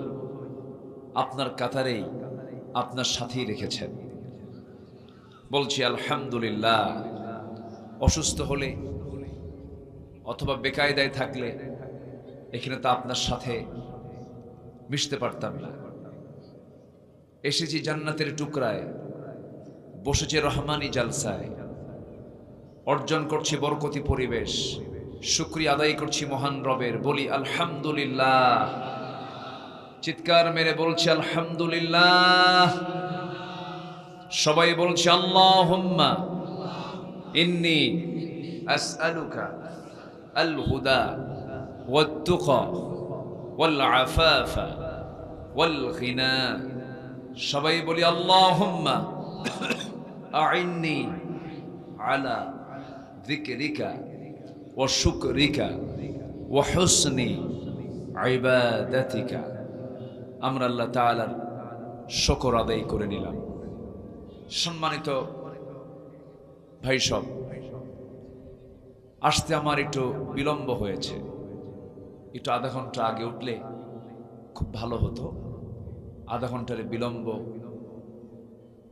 Speaker 1: আপনার কাতারেই আপনার সাথেই রেখেছেন। বলছি আলহামদুলিল্লাহ। অসুস্থ হলে অথবা বেকায়দায় থাকলে এখানে তো আপনার সাথে মিশতে পারতাম না। এসেছি জান্নাতের টুকরায়, বসেছি রহমানি জালসায়, অর্জন করছি বরকতি পরিবেশ, শুকরিয়া আদায় করছি মহান রবের। বলি আলহামদুলিল্লাহ। চিৎকার মেরে বলছি আলহামদুলিল্লাহ। সবাই বলছি আল্লাহুম্মা ইন্নী আসআলুকা আল হুদা ওয়াত তুকা ওয়াল আফাফা ওয়াল গিনা। সবাই বলি আল্লাহুম্মা আইন্নি আলা যিকরিকা ওয়া শুকরিকা ওয়া হুসনি ইবাদাতিকা। আমরা আল্লাহ তাআলার শুকর আদায় করে নিলাম। সম্মানিত ভাই সব, আসতে আমার একটু বিলম্ব হয়েছে, একটু আধা ঘন্টা আগে উঠলে খুব ভালো হতো। আধা ঘন্টার বিলম্ব,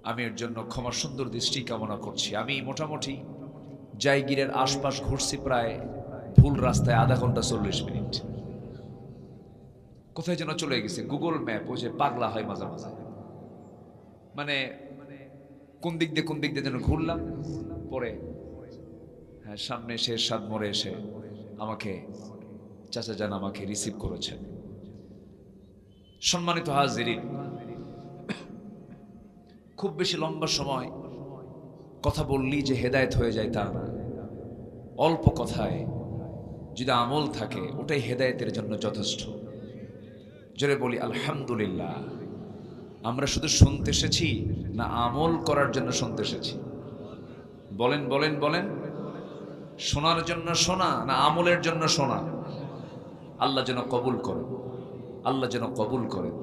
Speaker 1: আমি এর জন্য ক্ষমা সুন্দর দৃষ্টি কামনা করছি। আমি মোটামুটি জায়গিরের আশপাশ ঘুরছি প্রায় ভুল রাস্তায় আধা ঘন্টা 40 মিনিট। কোথায় যেন চলে গেছে গুগল ম্যাপ, ও যে পাগলা হয় মাঝে মাঝে, মানে কোন দিক দিয়ে যেন ঘুরলাম। পরে হ্যাঁ, সামনে শেরশাদ মোড়ে এসে আমাকে চাচা যান আমাকে রিসিভ করেছেন। সম্মানিত হাজিরিন, খুব বেশি লম্বা সময় কথা বললেই যে হেদায়েত হয়ে যায় তা না। অল্প কথায় যদি আমল থাকে ওটাই হেদায়েতের জন্য যথেষ্ট। জোরে বলি আলহামদুলিল্লাহ। আমরা শুধু শুনতে এসেছি না আমল করার জন্য শুনতে এসেছি? বলেন বলেন বলেন। শোনার জন্য শোনা না আমলের জন্য শোনা? আল্লাহ যেন কবুল করেন, আল্লাহ যেন কবুল করেন,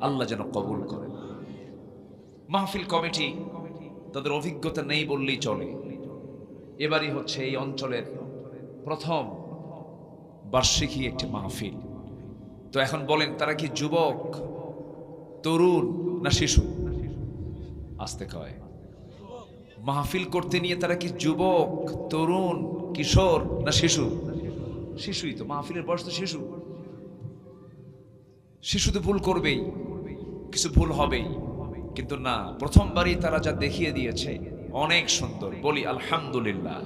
Speaker 1: আল্লাহ যেন কবুল করেন। মাহফিল কমিটি তাদের অভিজ্ঞতা নেই বললেই চলে। এবারই হচ্ছে এই অঞ্চলের প্রথম বার্ষিকী একটি মাহফিল। তো এখন বলেন, তারা কি যুবক, তরুণ না শিশু? আসতে কয় মাহফিল করতে নিয়ে তারা কি যুবক, তরুণ, কিশোর না শিশু? শিশুই তো, মাহফিলের বয়স তো শিশু। শিশু তো ভুল করবেই, কিছু ভুল হবেই, কিন্তু না, প্রথমবারই তারা যা দেখিয়ে দিয়েছে অনেক সুন্দর। বলি আলহামদুলিল্লাহ।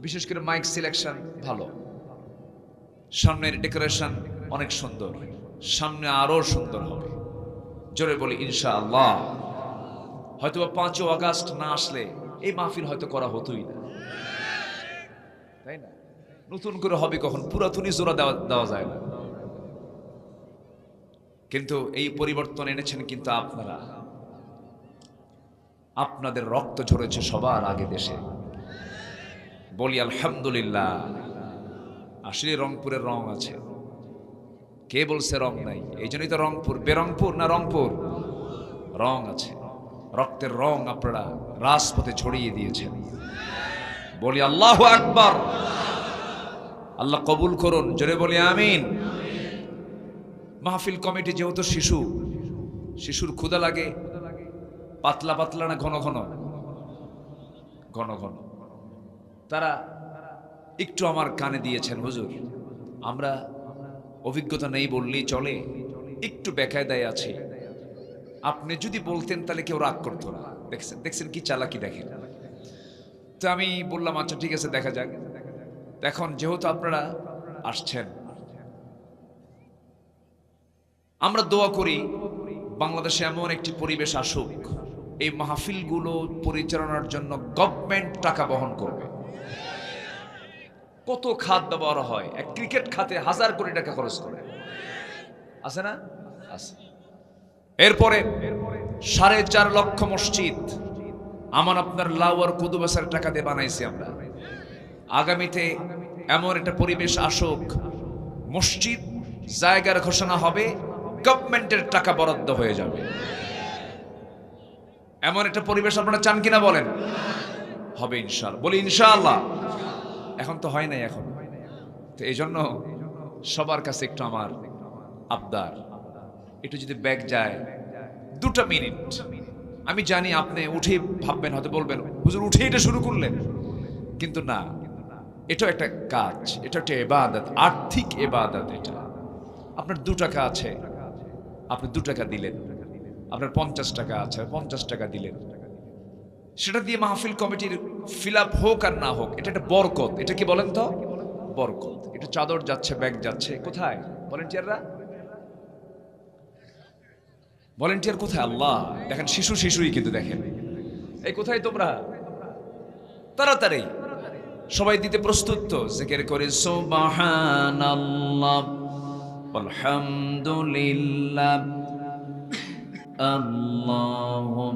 Speaker 1: বিশেষ করে মাইক সিলেকশন ভালো, সামনের ডেকোরেশন অনেক সুন্দর, সামনে আরো সুন্দর হবে। জোরে বলি ইনশাআল্লাহ। হয়তো 5 আগস্ট না আসলে এই মাহফিল হয়তো করা হতোই না, তাই না? নতুন করে হবে কখন? পুরাতনই জোড়া দেওয়া যায় না। কিন্তু এই পরিবর্তন এনেছেন কিন্তু আপনারা। আপনাদের রক্ত ঝরেছে সবার আগে দেশে। বলি আলহামদুলিল্লাহ। আসলে রংপুরের রং আছে, কে বলছে রং নাই? এই জন্যই তো রংপুর। বেরংপুর না রংপুর? রং আছে, রক্তের রং আপনারা রাজপথে ছড়িয়ে দিয়েছেন। বলি আল্লাহু আকবার। আল্লাহ কবুল করুন, জোরে বলি আমিন। মাহফিল কমিটি যেহেতু শিশু, শিশুর ক্ষুধা লাগে পাতলা পাতলা না ঘন ঘন? ঘন ঘন। তারা একটু আমার কানে দিয়েছেন, হুজুর আমরা অভিজ্ঞতা নেই বললেই চলে, একটু বেকায়দায় আছে, আপনি যদি বলতেন তাহলে কেউ রাগ করতো না। দেখছেন দেখছেন কি চালাকি দেখেন। তো আমি বললাম আচ্ছা ঠিক আছে, দেখা যাক। এখন যেহেতু আপনারা আসছেন, আমরা দোয়া করি বাংলাদেশে এমন একটি পরিবেশ আসুক, এই মাহফিলগুলো পরিচালনার জন্য গভর্নমেন্ট টাকা বহন করবে। কত খাত ব্যবহার হয়, এক ক্রিকেট খাতে 1000 কোটি টাকা খরচ করে, আছে না? আছে। এরপরে 4.5 লক্ষ মসজিদ আমার আপনার লাউ আর কুদুবাসার টাকা দিয়ে বানাইছি আমরা। আগামীতে এমন একটা পরিবেশ আসুক, মসজিদ জায়গার ঘোষণা হবে, গভর্নমেন্টের টাকা বরাদ্দ হয়ে যাবে। এমন একটা পরিবেশ আপনারা চান কিনা বলেন? হবে ইনশাআল্লাহ। বলি ইনশাআল্লাহ। এখন তো হয় নাই এখন। তো এই জন্য সবার কাছে একটু আমার আবদার, একটু যদি ব্যাগ যায় 2টা মিনিট। আমি জানি আপনি উঠে ভাববেন, হয়তো বলবেন হুজুর উঠে এটা শুরু করলেন, কিন্তু না, এটা একটা কাজ, এটা একটা ইবাদত, আর্থিক ইবাদত। এটা আপনার 2 টাকা আছে, আপনি 2 টাকা দিলেন। আপনার 50 টাকা আছে, 50 টাকা দিলেন। সেটা দিয়ে মাহফিল কমিটির ফিল আপ হোক আর না হোক, এটা একটা বরকত। এটা কি বলেন তো? বরকত। একটু চাদর যাচ্ছে, ব্যাগ যাচ্ছে। কোথায় ভলেন্টিয়াররা? ভলেন্টিয়ার কোথায়? আল্লাহ, দেখেন শিশু শিশুই কিন্তু দেখেন। এই কোথায় তোমরা? তাড়াতাড়ি সবাই দিতে প্রস্তুত তো? জিকির করে সুবহানাল্লাহ আলহামদুলিল্লাহ আল্লাহুম্মা।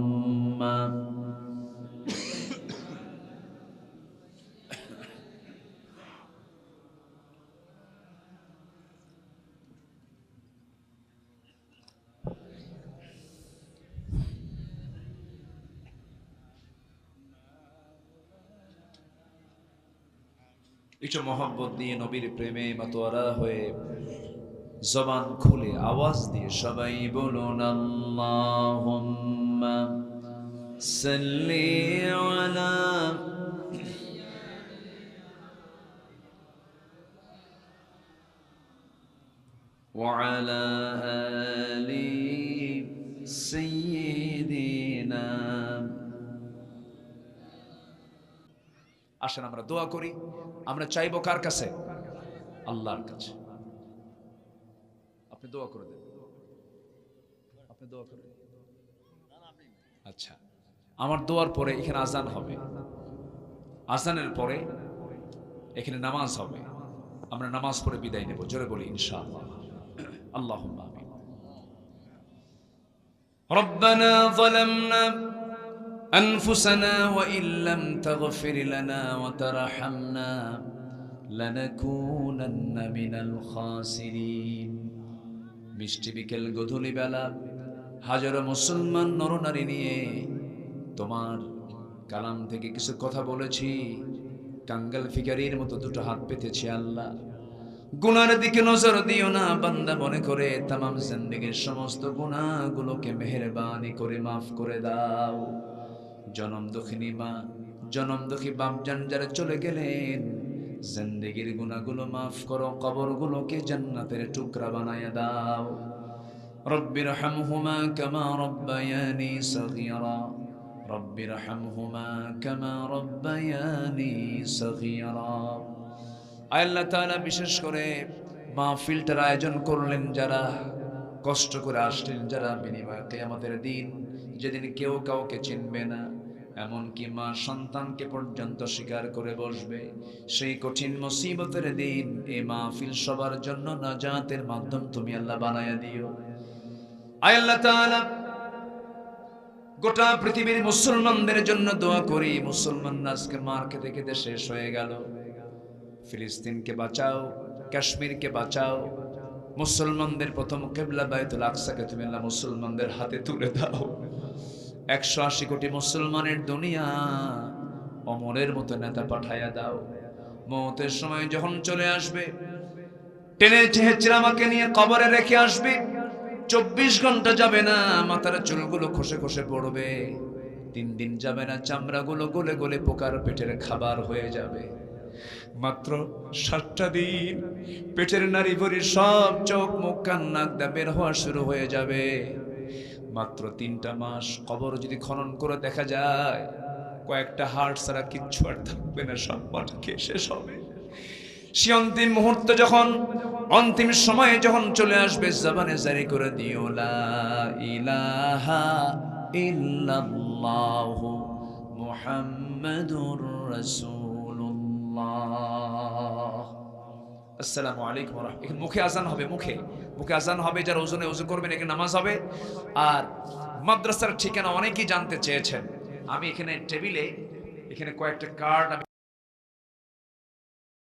Speaker 1: একটু মহব্বত দিয়ে নবীর প্রেমে মাতোয়ারা হয়ে জবান খুলে আওয়াজ দিয়ে সবাই বলুন আল্লাহুম্মা সাল্লি আলা ওয়া আলা আলি সাইয়্যিদিনা। আসেন আমরা দোয়া করি। আমরা চাইবো কার কাছে? আল্লাহর কাছে। আপনি দোয়া করে দেন, আপনি দোয়া করে দেন। আচ্ছা, আমার দোয়ার পরে এখানে আজান হবে, আজানের পরে এখানে নামাজ হবে। আমরা নামাজ পড়ে বিদায় নেব। জোরে বলি ইনশাআল্লাহ। আল্লাহুম্মা আমিন। রব্বানা যালামনা أنفسنا وإن لم تغفر لنا وترحمنا لنكونن من الخاسرين। মিষ্টি বিকেল গধূলি বেলা হাজারো মুসলমান নরনারী নিয়ে তোমার কালাম থেকে কিছু কথা বলেছি, কাঙ্গাল ফিকারির মতো দুটো হাত পেতেছি। আল্লাহ, গুনার দিকে নজর দিও না। বান্দা মনে করে তামাম জিন্দেগীর সমস্ত গুনাহগুলোকে মেহেরবানি করে মাফ করে দাও। জনম দুঃখিনী মা, জনম দুঃখী বাপজান যারা চলে গেলেন, জিন্দেগীর গুনাহগুলো মাফ করো, কবরগুলোকে জান্নাতের টুকরা বানায়া দাও। রব্বিরহামহুমা কামা রব্বায়ানি সগীরা, রব্বিরহামহুমা কামা রব্বায়ানি সগীরা। আল্লাহ তাআলা বিশেষ করে মাহফিলটার আয়োজন করলেন যারা, কষ্ট করে আসলেন যারা, বিনিময়ে কিয়ামতের দিন যেদিন কেউ কাউকে চিনবে না, এমনকি মা সন্তানকে পর্যন্ত স্বীকার করে বসবে, সেই কঠিন মুসিবতের দিন এই মাহফিল সবার জন্য নাজাতের মাধ্যম তুমি আল্লাহ বানায়া দিও। আয় আল্লাহ তাআলা, গোটা পৃথিবীর মুসলমানদের জন্য দোয়া করি। মুসলমানরা আজকে মার খেতে খেতে শেষ হয়ে গেল। ফিলিস্তিনকে বাঁচাও, কাশ্মীরকে বাঁচাও। মুসলমানদের প্রথম কিবলা বাইতুল আকসাকে তুমি আল্লাহ মুসলমানদের হাতে তুলে দাও। 180 কোটি মুসলমানের দুনিয়া অমরের মতো নেতা পাঠাইয়া দাও। মওতের সময় যখন চলে আসবে, টেনে চেঁচে আমাকে নিয়ে কবরে রেখে আসবে। 24 ঘন্টা যাবে না, মাথার চুলগুলো খসে খসে পড়বে। 3 দিন যাবে না, চামড়াগুলো গলে গলে পোকার পেটের খাবার হয়ে যাবে। মাত্র 7টা দিন পেটের নারী ভরি সব চোখ মুখ কান নাক দা বের হওয়া শুরু হয়ে যাবে। মাত্র 3টা মাস কবর যদি খনন করে দেখা যায়, কয়েকটা হাড় ছাড়া কিচ্ছু আর থাকবে না, সব মাটি খেয়ে শেষ হবে। সে অন্তিম মুহূর্ত যখন, অন্তিম সময়ে যখন চলে আসবে, জবানে জারি করে দিও লা ইলাহা ইল্লাল্লাহু মুহাম্মাদুর রাসূলুল্লাহ। আসসালামু আলাইকুম ওয়া রাহমাতুল্লাহ। এখানে মুখে আজান হবে, মুখে আজান হবে। যারা ওজনে ওযু করবেন এখানে নামাজ হবে। আর মাদ্রাসার ঠিকানা অনেকেই জানতে চেয়েছেন। আমি এখানে টেবিলে এখানে কয়েকটা কার্ড